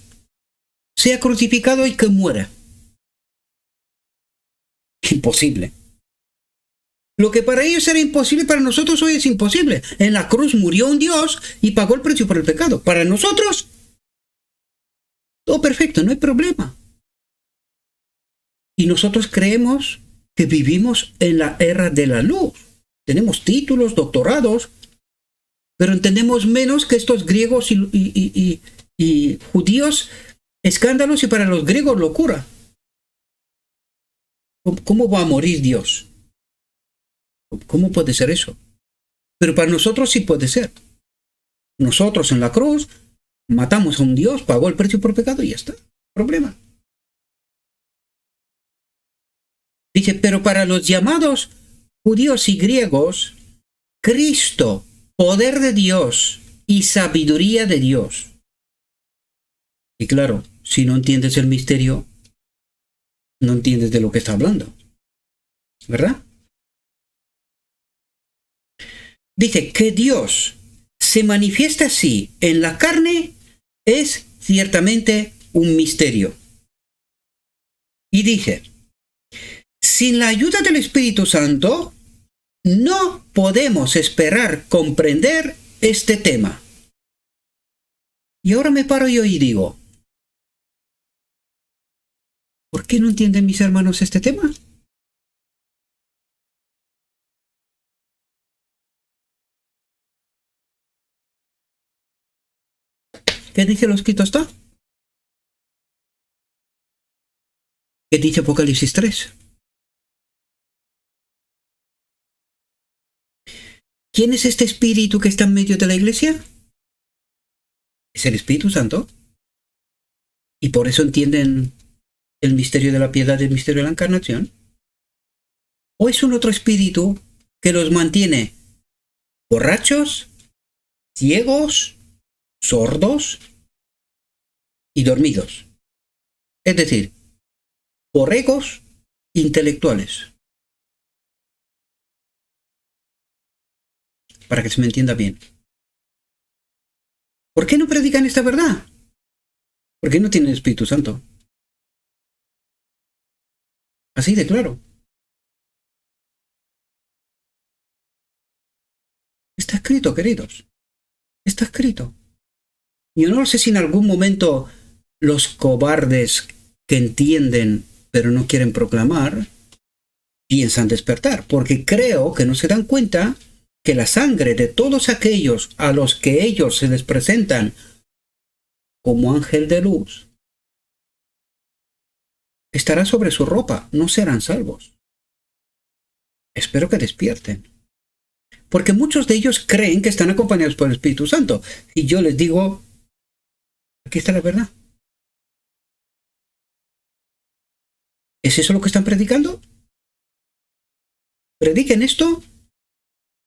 sea crucificado y que muera? Imposible. Lo que para ellos era imposible, para nosotros hoy es imposible. En la cruz murió un Dios y pagó el precio por el pecado. Para nosotros, todo perfecto, no hay problema. Y nosotros creemos que vivimos en la era de la luz. Tenemos títulos, doctorados, pero entendemos menos que estos griegos y judíos escándalos y para los griegos locura. ¿Cómo va a morir Dios? ¿Cómo puede ser eso? Pero para nosotros sí puede ser. Nosotros en la cruz matamos a un Dios, pagó el precio por pecado y ya está. Problema. Dice, pero para los llamados judíos y griegos, Cristo, poder de Dios y sabiduría de Dios. Y claro, si no entiendes el misterio, no entiendes de lo que está hablando. ¿Verdad? Dice que Dios se manifiesta así en la carne es ciertamente un misterio. Y dice, sin la ayuda del Espíritu Santo, no podemos esperar comprender este tema. Y ahora me paro yo y digo, ¿por qué no entienden mis hermanos este tema? ¿Qué dice lo escrito está? ¿Qué dice Apocalipsis 3? ¿Quién es este espíritu que está en medio de la iglesia? Es el Espíritu Santo. Y por eso entienden el misterio de la piedad, el misterio de la encarnación. ¿O es un otro espíritu que los mantiene borrachos, ciegos, sordos y dormidos? Es decir, borregos intelectuales. Para que se me entienda bien. ¿Por qué no predican esta verdad? Porque no tienen el Espíritu Santo. Así de claro. Está escrito, queridos. Está escrito. Yo no sé si en algún momento los cobardes que entienden pero no quieren proclamar piensan despertar, porque creo que no se dan cuenta que la sangre de todos aquellos a los que ellos se les presentan como ángel de luz estará sobre su ropa, no serán salvos. Espero que despierten. Porque muchos de ellos creen que están acompañados por el Espíritu Santo. Y yo les digo, aquí está la verdad. ¿Es eso lo que están predicando? Prediquen esto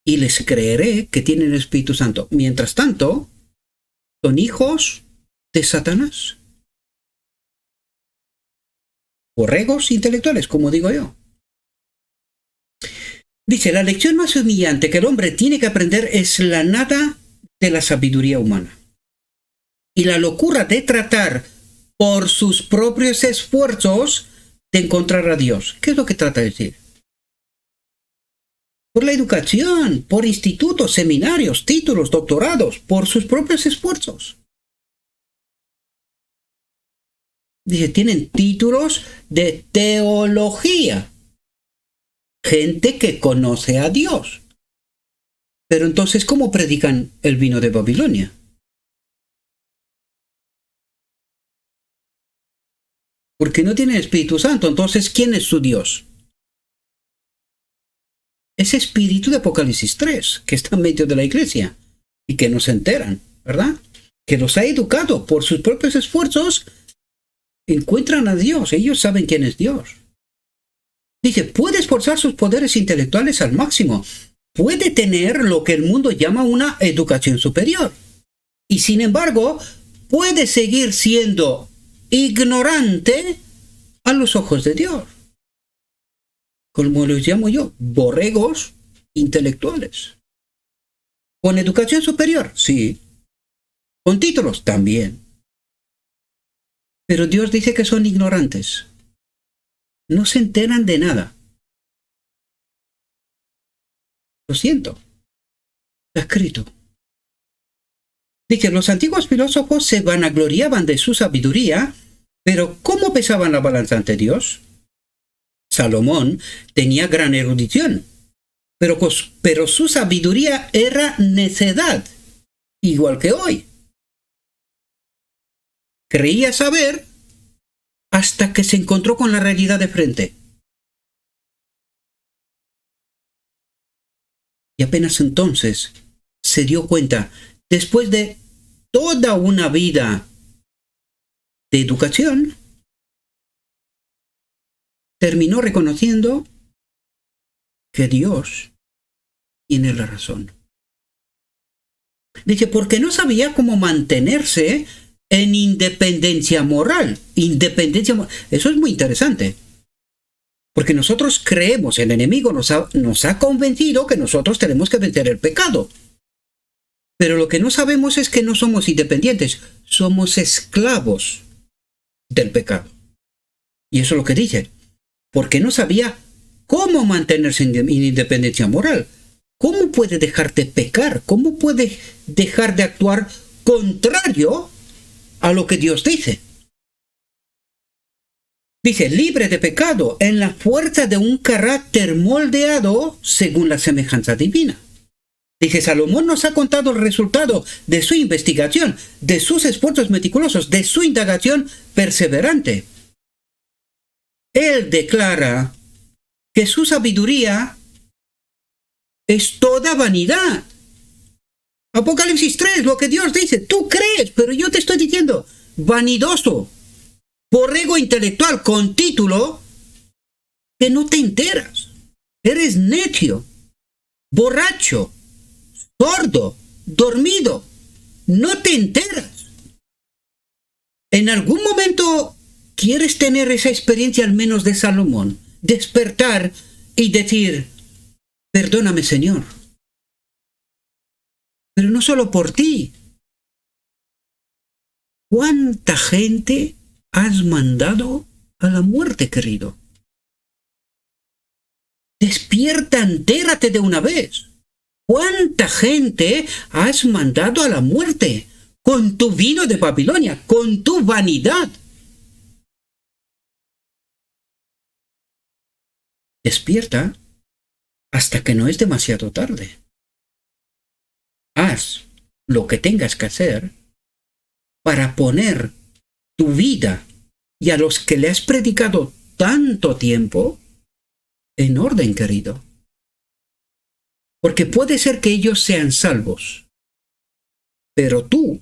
y les creeré que tienen el Espíritu Santo. Mientras tanto, son hijos de Satanás. Borregos intelectuales, como digo yo. Dice, la lección más humillante que el hombre tiene que aprender es la nada de la sabiduría humana. Y la locura de tratar por sus propios esfuerzos de encontrar a Dios. ¿Qué es lo que trata de decir? Por la educación, por institutos, seminarios, títulos, doctorados, por sus propios esfuerzos. Dice, tienen títulos de teología. Gente que conoce a Dios. Pero entonces, ¿cómo predican el vino de Babilonia? Porque no tienen Espíritu Santo. Entonces, ¿quién es su Dios? Ese espíritu de Apocalipsis 3, que está en medio de la iglesia y que no se enteran, ¿verdad? Que los ha educado por sus propios esfuerzos, encuentran a Dios. Ellos saben quién es Dios. Dice, puede esforzar sus poderes intelectuales al máximo. Puede tener lo que el mundo llama una educación superior. Y sin embargo, puede seguir siendo ignorante a los ojos de Dios. Como los llamo yo, borregos intelectuales. ¿Con educación superior? Sí. ¿Con títulos? También. Pero Dios dice que son ignorantes. No se enteran de nada. Lo siento. Está escrito. Dice, los antiguos filósofos se vanagloriaban de su sabiduría, pero ¿cómo pesaban la balanza ante Dios? Salomón tenía gran erudición, pero su sabiduría era necedad, igual que hoy. Creía saber hasta que se encontró con la realidad de frente. Y apenas entonces se dio cuenta, después de toda una vida de educación, terminó reconociendo que Dios tiene la razón. Dice, porque no sabía cómo mantenerse en independencia moral. Eso es muy interesante. Porque nosotros creemos, el enemigo nos ha convencido que nosotros tenemos que vencer el pecado. Pero lo que no sabemos es que no somos independientes, somos esclavos del pecado. Y eso es lo que dice. Porque no sabía cómo mantenerse en independencia moral. ¿Cómo puede dejar de pecar? ¿Cómo puede dejar de actuar contrario a lo que Dios dice? Dice, libre de pecado, en la fuerza de un carácter moldeado según la semejanza divina. Dice, Salomón nos ha contado el resultado de su investigación, de sus esfuerzos meticulosos, de su indagación perseverante. Él declara que su sabiduría es toda vanidad. Apocalipsis 3, lo que Dios dice, tú crees, pero yo te estoy diciendo, vanidoso, borrego intelectual con título, que no te enteras. Eres necio, borracho, sordo, dormido, no te enteras. En algún momento quieres tener esa experiencia al menos de Salomón, despertar y decir, perdóname, Señor. Pero no solo por ti. ¿Cuánta gente has mandado a la muerte, querido? Despierta, entérate de una vez. ¿Cuánta gente has mandado a la muerte con tu vino de Babilonia, con tu vanidad? Despierta hasta que no es demasiado tarde. Haz lo que tengas que hacer para poner tu vida y a los que le has predicado tanto tiempo en orden, querido. Porque puede ser que ellos sean salvos, pero tú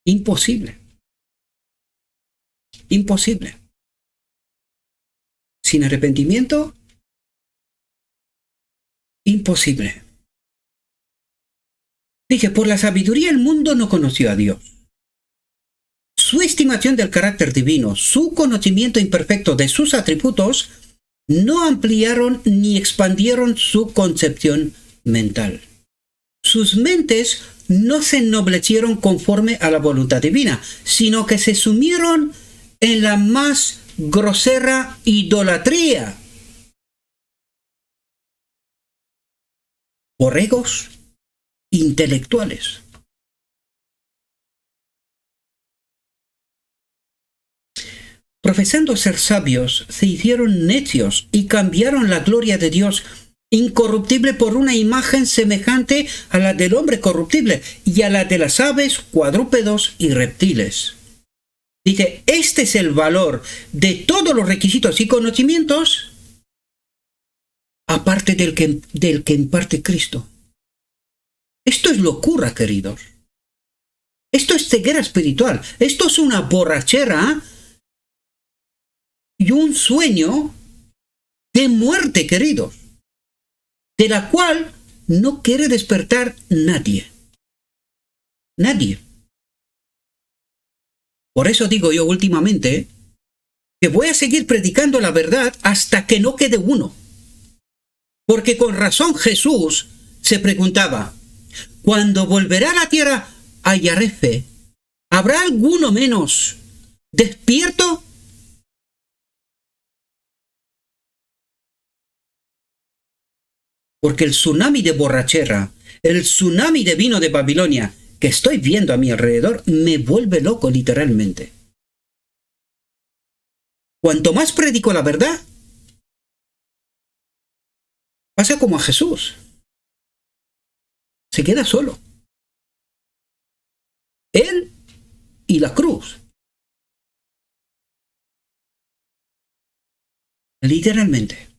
imposible. Imposible. Sin arrepentimiento, imposible. Dice, por la sabiduría el mundo no conoció a Dios. Su estimación del carácter divino, su conocimiento imperfecto de sus atributos, no ampliaron ni expandieron su concepción mental. Sus mentes no se ennoblecieron conforme a la voluntad divina, sino que se sumieron en la más grosera idolatría. Borregos intelectuales. Profesando ser sabios, se hicieron necios y cambiaron la gloria de Dios incorruptible por una imagen semejante a la del hombre corruptible y a la de las aves, cuadrúpedos y reptiles. Dice, este es el valor de todos los requisitos y conocimientos, aparte del que imparte Cristo. Esto es locura, queridos. Esto es ceguera espiritual. Esto es una borrachera y un sueño de muerte, queridos, de la cual no quiere despertar nadie. Nadie. Por eso digo yo últimamente que voy a seguir predicando la verdad hasta que no quede uno. Porque con razón Jesús se preguntaba, cuando volverá a la tierra, hallaré fe. ¿Habrá alguno menos despierto? Porque el tsunami de borrachera, el tsunami de vino de Babilonia que estoy viendo a mi alrededor me vuelve loco literalmente. Cuanto más predico la verdad, pasa como a Jesús. Se queda solo. Él y la cruz. Literalmente.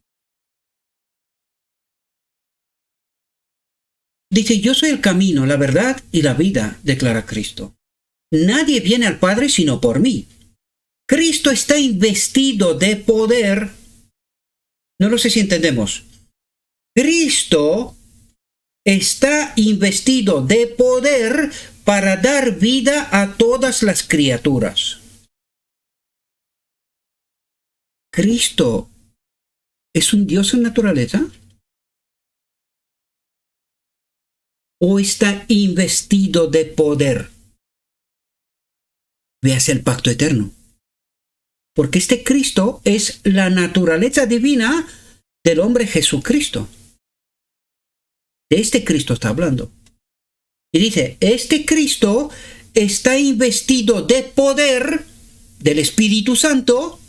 Dice, yo soy el camino, la verdad y la vida, declara Cristo. Nadie viene al Padre sino por mí. Cristo está investido de poder. No lo sé si entendemos. Cristo está investido de poder para dar vida a todas las criaturas. ¿Cristo es un Dios en naturaleza? ¿O está investido de poder? Véase el pacto eterno. Porque este Cristo es la naturaleza divina del hombre Jesucristo. De este Cristo está hablando. Y dice, este Cristo está investido de poder del Espíritu Santo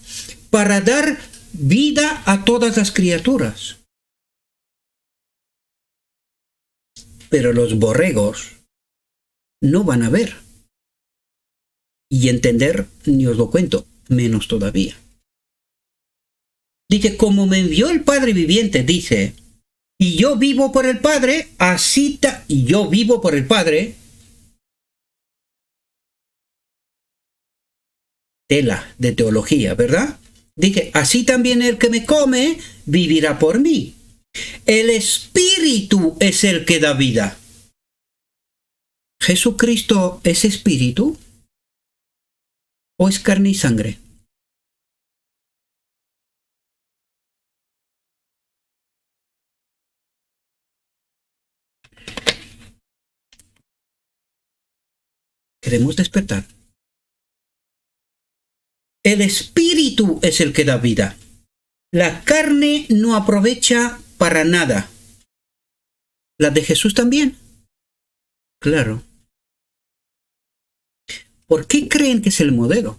para dar vida a todas las criaturas. Pero los borregos no van a ver. Y entender, ni os lo cuento, menos todavía. Dice, como me envió el Padre viviente, dice, y yo vivo por el Padre, y yo vivo por el Padre, tela de teología, ¿verdad? Dice, así también el que me come vivirá por mí. El Espíritu es el que da vida. ¿Jesucristo es Espíritu? ¿O es carne y sangre? Queremos despertar. El Espíritu es el que da vida. La carne no aprovecha para nada. ¿La de Jesús también? Claro. ¿Por qué creen que es el modelo?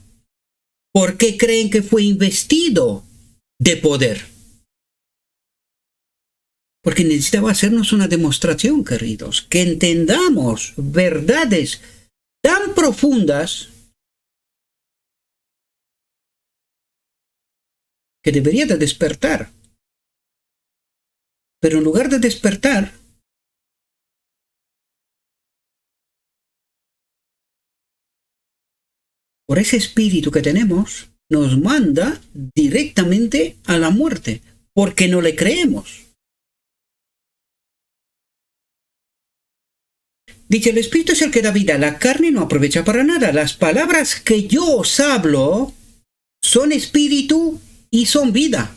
¿Por qué creen que fue investido de poder? Porque necesitaba hacernos una demostración, queridos, que entendamos verdades tan profundas que debería de despertar. Pero en lugar de despertar, por ese espíritu que tenemos, nos manda directamente a la muerte, porque no le creemos. Dice, el espíritu es el que da vida, la carne no aprovecha para nada. Las palabras que yo os hablo son espíritu y son vida.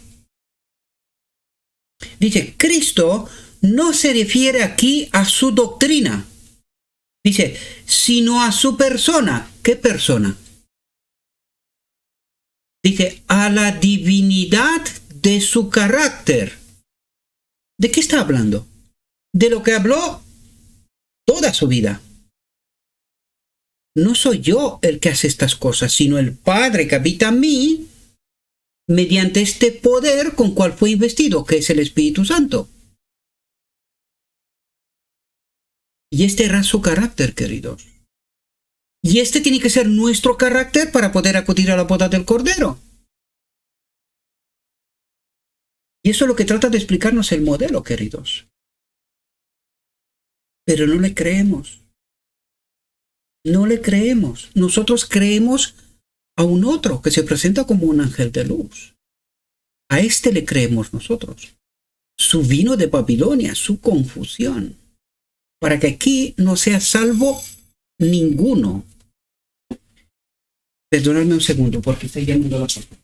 Dice, Cristo no se refiere aquí a su doctrina. Dice, sino a su persona. ¿Qué persona? Dice, a la divinidad de su carácter. ¿De qué está hablando? De lo que habló toda su vida. No soy yo el que hace estas cosas, sino el Padre que habita en mí, mediante este poder con cual fue investido, que es el Espíritu Santo. Y este era su carácter, queridos. Y este tiene que ser nuestro carácter para poder acudir a la boda del Cordero. Y eso es lo que trata de explicarnos el modelo, queridos. Pero no le creemos. No le creemos. Nosotros creemos a un otro que se presenta como un ángel de luz. A este le creemos nosotros. Su vino de Babilonia, su confusión. Para que aquí no sea salvo ninguno. Perdonadme un segundo porque estoy llamando la puerta.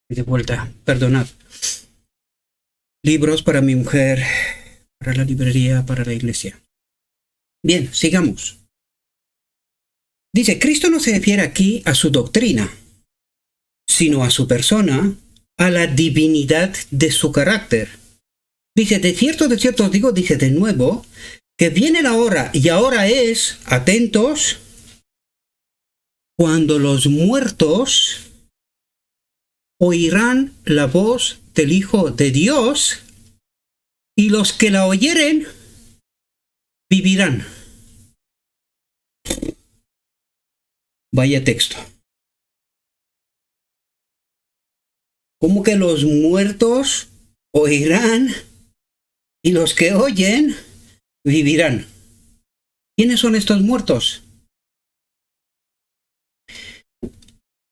De vuelta, perdonad. Libros para mi mujer, para la librería, para la iglesia. Bien, sigamos. Dice, Cristo no se refiere aquí a su doctrina, sino a su persona, a la divinidad de su carácter. Dice, de cierto os digo, dice de nuevo, que viene la hora, y ahora es, atentos, cuando los muertos oirán la voz del Hijo de Dios, y los que la oyeren vivirán. Vaya texto. ¿Cómo que los muertos oirán y los que oyen vivirán? ¿Quiénes son estos muertos?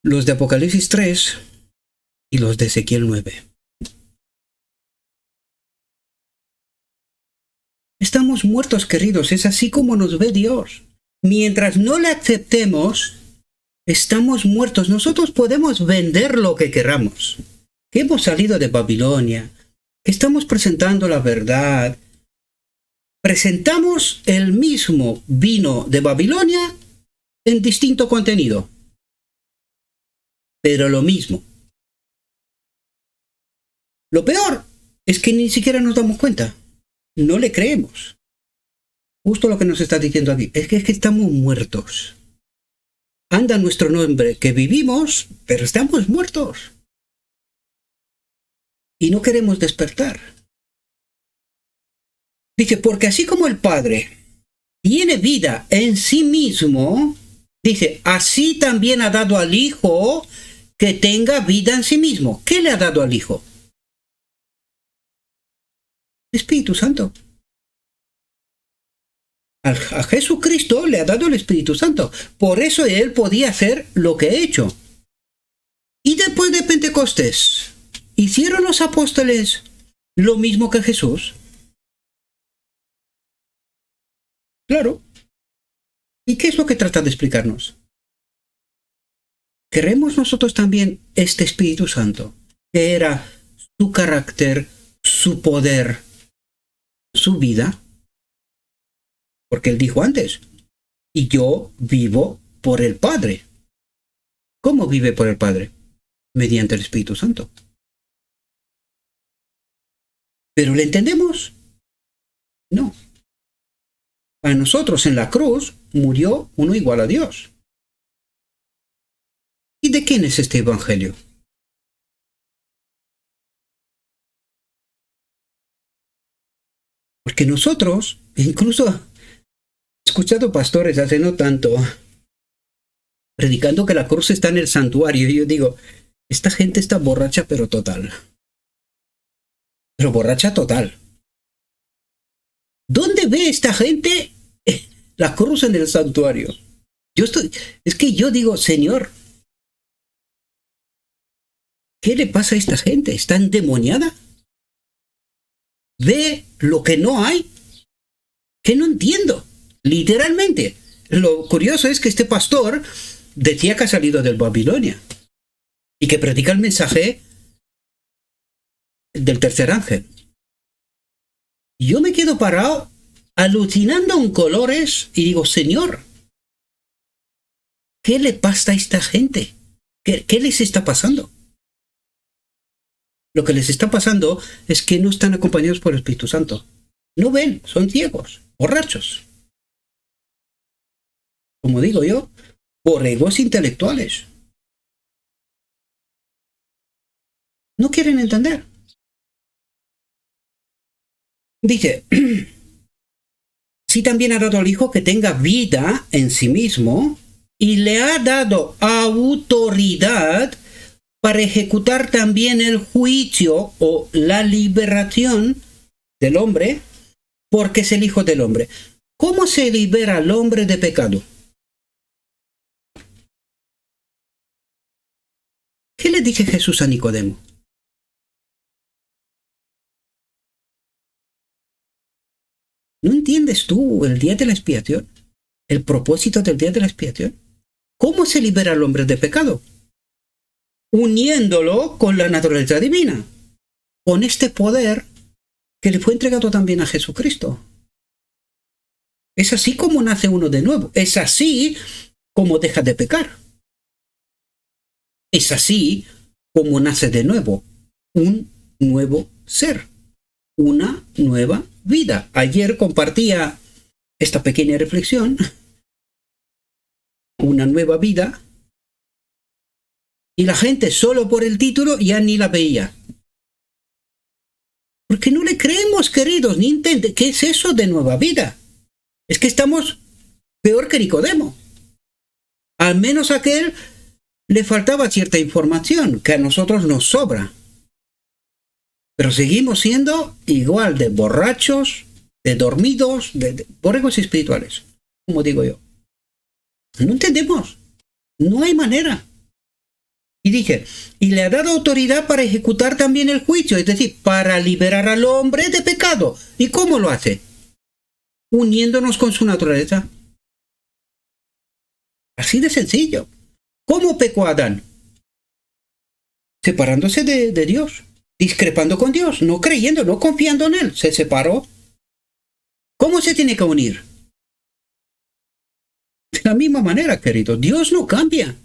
Los de Apocalipsis 3 y los de Ezequiel 9. Estamos muertos, queridos, es así como nos ve Dios. Mientras no le aceptemos, estamos muertos. Nosotros podemos vender lo que queramos. Que hemos salido de Babilonia, que estamos presentando la verdad. Presentamos el mismo vino de Babilonia en distinto contenido. Pero lo mismo. Lo peor es que ni siquiera nos damos cuenta. No le creemos. Justo lo que nos está diciendo aquí. Es que estamos muertos. Anda nuestro nombre que vivimos, pero estamos muertos. Y no queremos despertar. Dice, porque así como el Padre tiene vida en sí mismo, dice, así también ha dado al Hijo que tenga vida en sí mismo. ¿Qué le ha dado al Hijo? Espíritu Santo. A Jesucristo le ha dado el Espíritu Santo. Por eso él podía hacer lo que ha hecho. Y después de Pentecostés, ¿hicieron los apóstoles lo mismo que Jesús? Claro. ¿Y qué es lo que trata de explicarnos? ¿Queremos nosotros también este Espíritu Santo, que era su carácter, su poder, su vida? Porque él dijo antes, y yo vivo por el Padre. ¿Cómo vive por el Padre? Mediante el Espíritu Santo. ¿Pero le entendemos? No. Para nosotros en la cruz murió uno igual a Dios. ¿Y de quién es este evangelio? Porque nosotros, incluso he escuchado pastores hace no tanto, predicando que la cruz está en el santuario, y yo digo, esta gente está borracha pero total. Pero borracha total. ¿Dónde ve esta gente la cruz en el santuario? Es que yo digo, Señor, ¿qué le pasa a esta gente? ¿Está endemoniada? ¿Ve lo que no hay? Que no entiendo. Literalmente. Lo curioso es que este pastor decía que ha salido del Babilonia y que predica el mensaje del tercer ángel. Yo me quedo parado alucinando en colores y digo, Señor, ¿qué le pasa a esta gente? ¿Qué les está pasando? Lo que les está pasando es que no están acompañados por el Espíritu Santo. No ven, son ciegos, borrachos. Como digo yo, borregos intelectuales. No quieren entender. Dice, sí también ha dado al Hijo que tenga vida en sí mismo y le ha dado autoridad para ejecutar también el juicio o la liberación del hombre, porque es el Hijo del Hombre. ¿Cómo se libera al hombre de pecado? ¿Qué le dice Jesús a Nicodemo? ¿No entiendes tú el día de la expiación? ¿El propósito del día de la expiación? ¿Cómo se libera al hombre de pecado? Uniéndolo con la naturaleza divina, con este poder que le fue entregado también a Jesucristo. Es así como nace uno de nuevo. Es así como deja de pecar. Es así como nace de nuevo un nuevo ser, una nueva vida. Ayer compartía esta pequeña reflexión, una nueva vida, y la gente solo por el título ya ni la veía. Porque no le creemos, queridos, ni intente. ¿Qué es eso de nueva vida? Es que estamos peor que Nicodemo. Al menos a aquel le faltaba cierta información que a nosotros nos sobra. Pero seguimos siendo igual de borrachos, de dormidos, de borregos espirituales, como digo yo. No entendemos. No hay manera. Y dije, y le ha dado autoridad para ejecutar también el juicio, es decir, para liberar al hombre de pecado. ¿Y cómo lo hace? Uniéndonos con su naturaleza. Así de sencillo. ¿Cómo pecó Adán? Separándose de Dios, discrepando con Dios, no creyendo, no confiando en Él. Se separó. ¿Cómo se tiene que unir? De la misma manera, querido. Dios no cambia.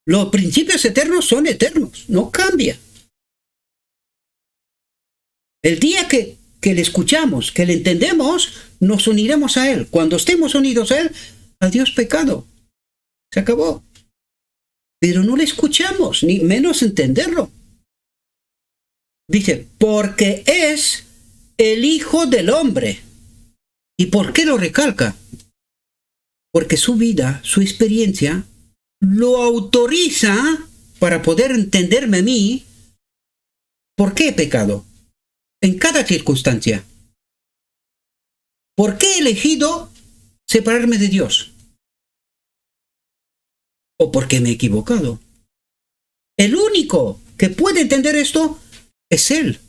Los principios eternos son eternos, no cambia. El día que le escuchamos, que le entendemos, nos uniremos a Él. Cuando estemos unidos a Él, adiós pecado. Se acabó. Pero no le escuchamos, ni menos entenderlo. Dice, porque es el Hijo del Hombre. ¿Y por qué lo recalca? Porque su vida, su experiencia, lo autoriza para poder entenderme a mí por qué he pecado en cada circunstancia. ¿Por qué he elegido separarme de Dios? ¿O por qué me he equivocado? El único que puede entender esto es Él,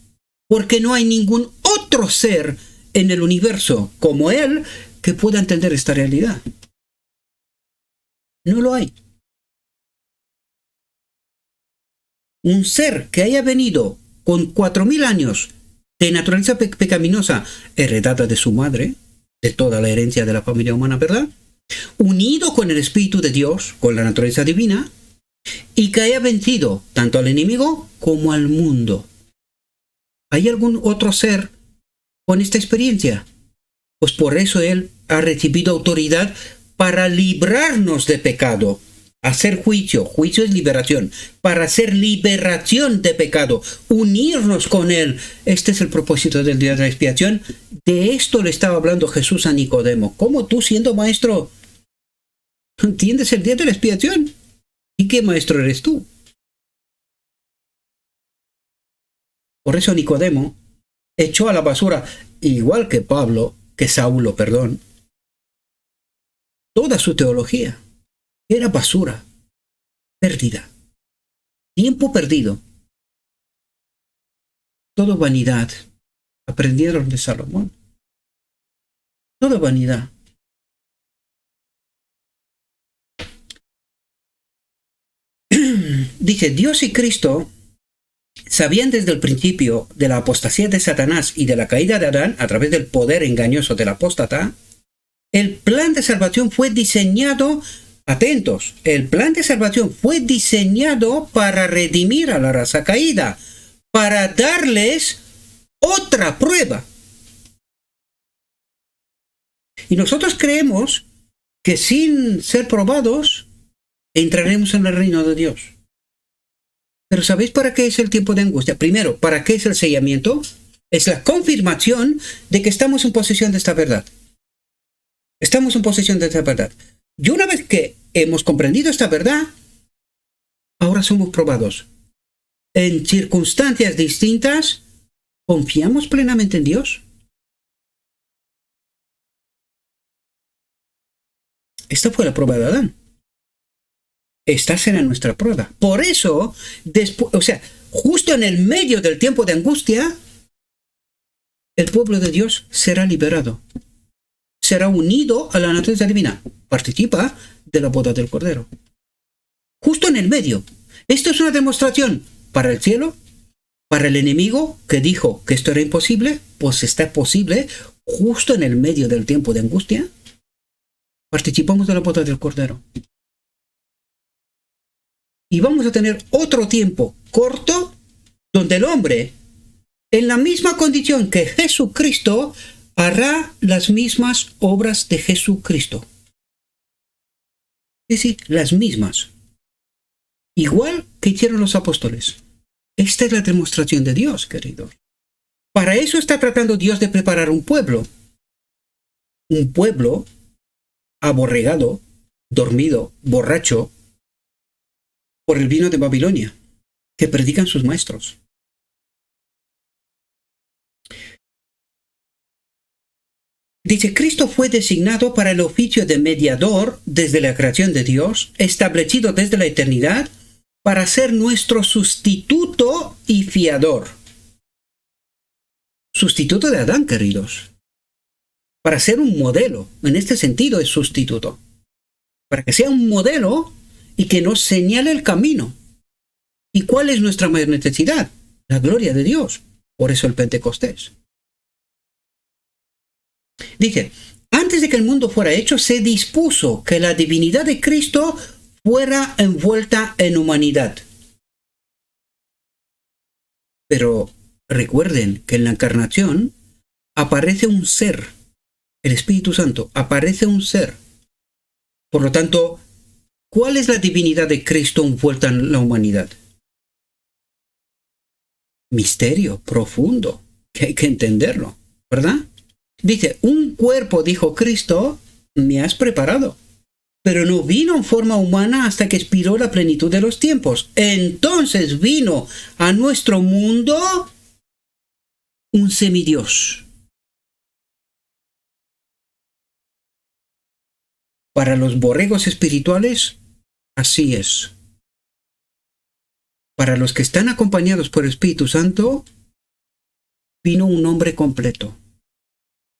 porque no hay ningún otro ser en el universo como Él que pueda entender esta realidad. No lo hay. Un ser que haya venido con 4000 años de naturaleza pecaminosa heredada de su madre, de toda la herencia de la familia humana, ¿verdad? Unido con el Espíritu de Dios, con la naturaleza divina, y que haya vencido tanto al enemigo como al mundo. ¿Hay algún otro ser con esta experiencia? Pues por eso Él ha recibido autoridad para librarnos de pecado, hacer juicio. Juicio es liberación. Para hacer liberación de pecado, unirnos con Él. Este es el propósito del día de la expiación. De esto le estaba hablando Jesús a Nicodemo. ¿Cómo tú, siendo maestro, entiendes el día de la expiación? ¿Y qué maestro eres tú? Por eso Nicodemo echó a la basura, igual que Saulo, toda su teología. Era basura, pérdida, tiempo perdido. Todo vanidad. Aprendieron de Salomón. Todo vanidad. Dice, Dios y Cristo sabían desde el principio de la apostasía de Satanás y de la caída de Adán a través del poder engañoso del apóstata. El plan de salvación fue diseñado, atentos, el plan de salvación fue diseñado para redimir a la raza caída, para darles otra prueba. Y nosotros creemos que sin ser probados entraremos en el reino de Dios. Pero ¿sabéis para qué es el tiempo de angustia? Primero, ¿para qué es el sellamiento? Es la confirmación de que estamos en posesión de esta verdad. Estamos en posesión de esta verdad. Y una vez que hemos comprendido esta verdad, ahora somos probados. En circunstancias distintas, ¿confiamos plenamente en Dios? Esta fue la prueba de Adán. Esta será nuestra prueba. Por eso, justo en el medio del tiempo de angustia, el pueblo de Dios será liberado. Será unido a la naturaleza divina. Participa de la boda del Cordero. Justo en el medio. Esto es una demostración para el cielo, para el enemigo que dijo que esto era imposible, pues está posible. Justo en el medio del tiempo de angustia, participamos de la boda del Cordero. Y vamos a tener otro tiempo corto donde el hombre, en la misma condición que Jesucristo, hará las mismas obras de Jesucristo. Es decir, las mismas. Igual que hicieron los apóstoles. Esta es la demostración de Dios, queridos. Para eso está tratando Dios de preparar un pueblo. Un pueblo aborregado, dormido, borracho, por el vino de Babilonia, que predican sus maestros. Dice, Cristo fue designado para el oficio de mediador desde la creación de Dios, establecido desde la eternidad, para ser nuestro sustituto y fiador. Sustituto de Adán, queridos. Para ser un modelo, en este sentido es sustituto. Para que sea un modelo y que nos señale el camino. ¿Y cuál es nuestra mayor necesidad? La gloria de Dios. Por eso el Pentecostés. Dice, antes de que el mundo fuera hecho, se dispuso que la divinidad de Cristo fuera envuelta en humanidad. Pero recuerden que en la encarnación aparece un ser, el Espíritu Santo, aparece un ser. Por lo tanto, ¿cuál es la divinidad de Cristo envuelta en la humanidad? Misterio profundo, que hay que entenderlo, ¿verdad? Dice, un cuerpo, dijo Cristo, me has preparado, pero no vino en forma humana hasta que expiró la plenitud de los tiempos. Entonces vino a nuestro mundo un semidios. Para los borregos espirituales, así es. Para los que están acompañados por el Espíritu Santo, vino un hombre completo.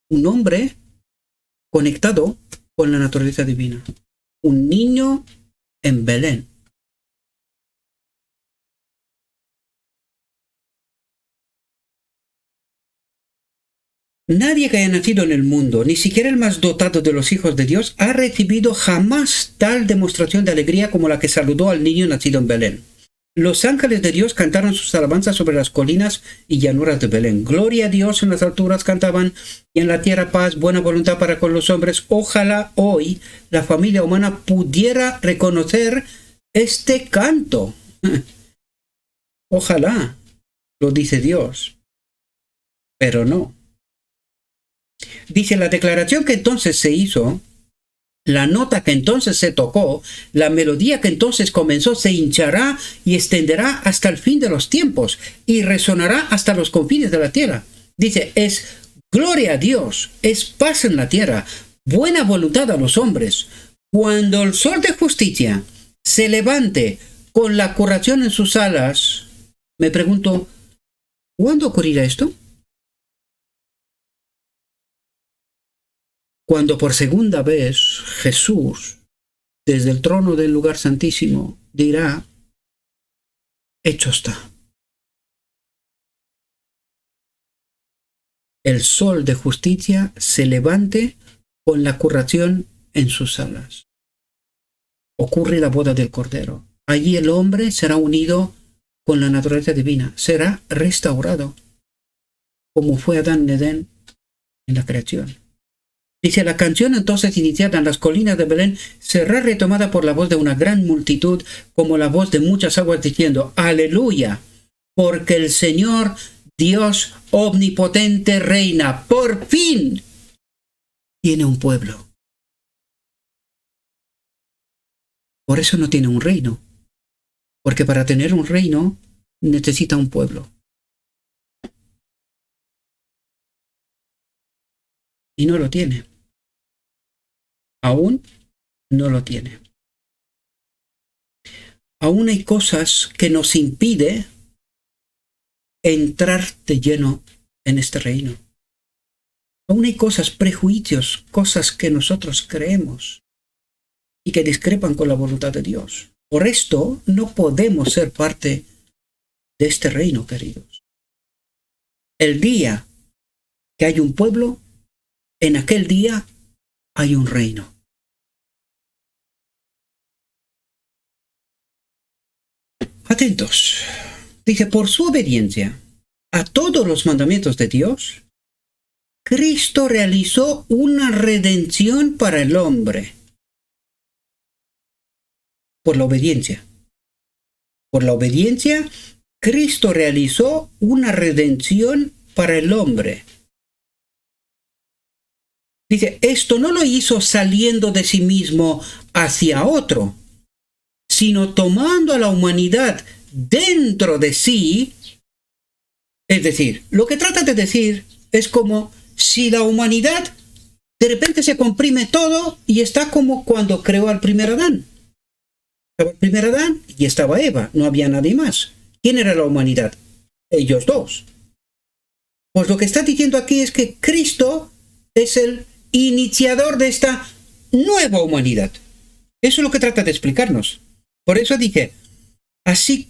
Un hombre conectado con la naturaleza divina. Un niño en Belén. Nadie que haya nacido en el mundo, ni siquiera el más dotado de los hijos de Dios, ha recibido jamás tal demostración de alegría como la que saludó al niño nacido en Belén. Los ángeles de Dios cantaron sus alabanzas sobre las colinas y llanuras de Belén. Gloria a Dios en las alturas cantaban, y en la tierra paz, buena voluntad para con los hombres. Ojalá hoy la familia humana pudiera reconocer este canto. Ojalá, lo dice Dios, pero no. Dice, la declaración que entonces se hizo, la nota que entonces se tocó, la melodía que entonces comenzó, se hinchará y extenderá hasta el fin de los tiempos y resonará hasta los confines de la tierra. Dice, es gloria a Dios, es paz en la tierra, buena voluntad a los hombres. Cuando el sol de justicia se levante con la curación en sus alas, me pregunto, ¿cuándo ocurrirá esto? Cuando por segunda vez Jesús, desde el trono del lugar santísimo, dirá, hecho está. El sol de justicia se levante con la curación en sus alas. Ocurre la boda del Cordero. Allí el hombre será unido con la naturaleza divina, será restaurado, como fue Adán en Edén en la creación. Dice, la canción entonces iniciada en las colinas de Belén será retomada por la voz de una gran multitud, como la voz de muchas aguas diciendo, aleluya, porque el Señor Dios omnipotente reina, por fin tiene un pueblo. Por eso no tiene un reino, porque para tener un reino necesita un pueblo. Y no lo tiene. Aún no lo tiene. Aún hay cosas que nos impiden entrar de lleno en este reino. Aún hay cosas, prejuicios, cosas que nosotros creemos y que discrepan con la voluntad de Dios. Por esto no podemos ser parte de este reino, queridos. El día que hay un pueblo, en aquel día hay un reino. Atentos. Dice, por su obediencia a todos los mandamientos de Dios, Cristo realizó una redención para el hombre. Por la obediencia. Por la obediencia, Cristo realizó una redención para el hombre. Dice, esto no lo hizo saliendo de sí mismo hacia otro, sino tomando a la humanidad dentro de sí. Es decir, lo que trata de decir es como si la humanidad de repente se comprime todo y está como cuando creó al primer Adán. Estaba el primer Adán y estaba Eva, no había nadie más. ¿Quién era la humanidad? Ellos dos. Pues lo que está diciendo aquí es que Cristo es el iniciador de esta nueva humanidad. Eso es lo que trata de explicarnos. Por eso dice, así,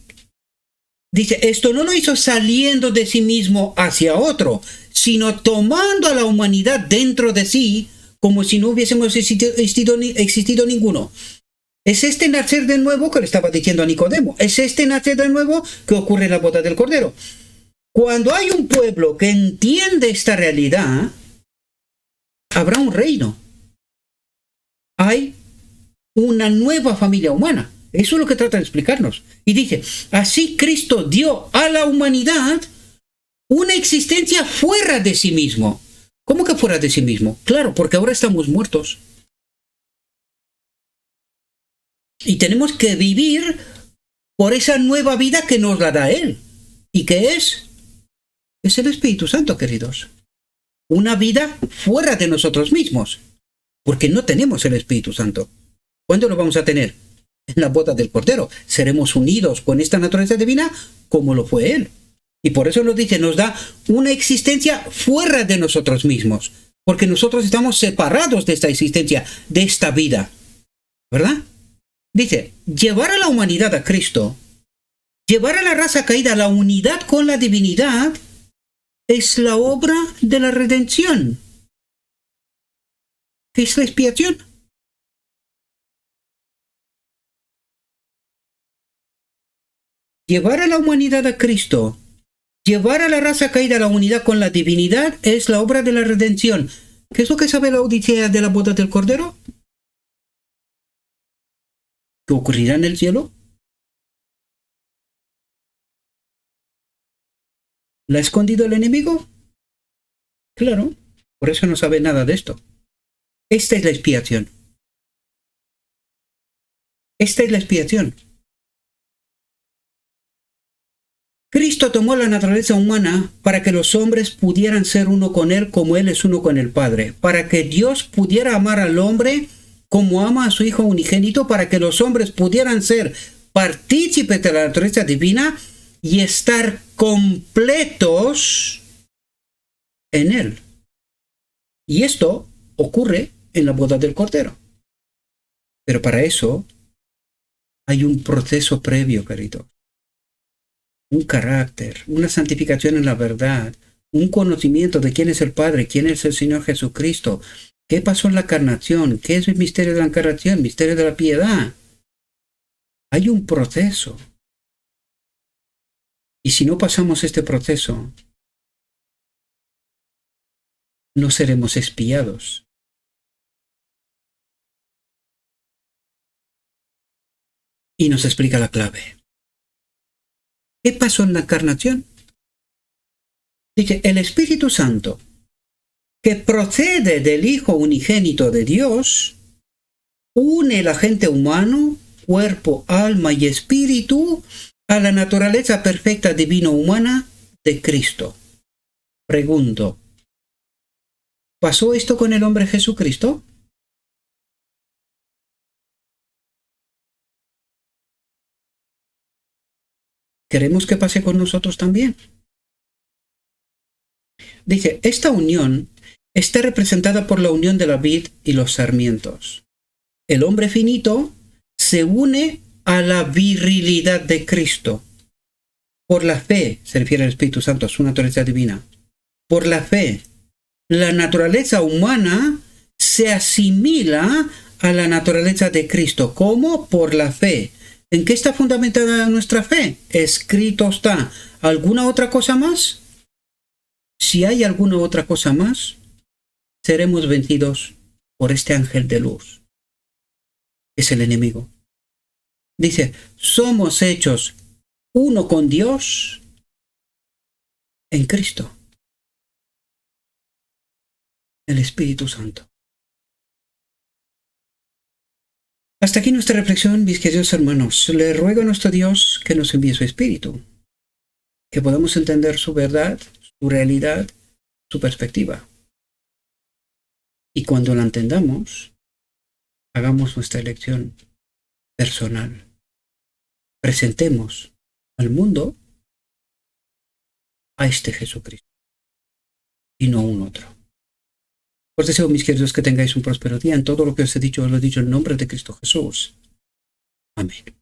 dice, esto no lo hizo saliendo de sí mismo hacia otro, sino tomando a la humanidad dentro de sí, como si no hubiésemos existido ninguno. Es este nacer de nuevo que le estaba diciendo a Nicodemo. Es este nacer de nuevo que ocurre en la boda del Cordero. Cuando hay un pueblo que entiende esta realidad, habrá un reino. Hay una nueva familia humana. Eso es lo que trata de explicarnos. Y dice, así Cristo dio a la humanidad una existencia fuera de sí mismo. ¿Cómo que fuera de sí mismo? Claro, porque ahora estamos muertos. Y tenemos que vivir por esa nueva vida que nos la da Él. ¿Y qué es? Es el Espíritu Santo, queridos. Una vida fuera de nosotros mismos. Porque no tenemos el Espíritu Santo. ¿Cuándo lo vamos a tener? En la boda del Cordero. Seremos unidos con esta naturaleza divina como lo fue Él. Y por eso nos dice, nos da una existencia fuera de nosotros mismos. Porque nosotros estamos separados de esta existencia, de esta vida. ¿Verdad? Dice, llevar a la humanidad a Cristo, llevar a la raza caída a la unidad con la divinidad, es la obra de la redención. ¿Qué es la expiación? Llevar a la humanidad a Cristo, llevar a la raza caída a la unidad con la divinidad es la obra de la redención. ¿Qué es lo que sabe la Odisea de la boda del Cordero? ¿Qué ocurrirá en el cielo? ¿La ha escondido el enemigo? Claro, por eso no sabe nada de esto. Esta es la expiación. Esta es la expiación. Cristo tomó la naturaleza humana para que los hombres pudieran ser uno con Él como Él es uno con el Padre, para que Dios pudiera amar al hombre como ama a su Hijo unigénito, para que los hombres pudieran ser partícipes de la naturaleza divina y estar completos en Él. Y esto ocurre en la boda del Cordero. Pero para eso hay un proceso previo, querido. Un carácter, una santificación en la verdad, un conocimiento de quién es el Padre, quién es el Señor Jesucristo, qué pasó en la encarnación, qué es el misterio de la encarnación, el misterio de la piedad. Hay un proceso. Y si no pasamos este proceso, no seremos expiados. Y nos explica la clave. ¿Qué pasó en la encarnación? Dice, el Espíritu Santo, que procede del Hijo unigénito de Dios, une el agente humano, cuerpo, alma y espíritu a la naturaleza perfecta divino-humana de Cristo. Pregunto, ¿pasó esto con el hombre Jesucristo? ¿Queremos que pase con nosotros también? Dice, esta unión está representada por la unión de la vid y los sarmientos. El hombre finito se une a la virilidad de Cristo. Por la fe, se refiere al Espíritu Santo, a su naturaleza divina. Por la fe, la naturaleza humana se asimila a la naturaleza de Cristo. ¿Cómo? Por la fe. ¿En qué está fundamentada nuestra fe? Escrito está. ¿Alguna otra cosa más? Si hay alguna otra cosa más, seremos vencidos por este ángel de luz. Es el enemigo. Dice, somos hechos uno con Dios en Cristo, el Espíritu Santo. Hasta aquí nuestra reflexión, mis queridos hermanos. Le ruego a nuestro Dios que nos envíe su Espíritu, que podamos entender su verdad, su realidad, su perspectiva. Y cuando la entendamos, hagamos nuestra elección personal. Presentemos al mundo a este Jesucristo y no a un otro. Os deseo, mis queridos, que tengáis un próspero día. En todo lo que os he dicho en nombre de Cristo Jesús. Amén.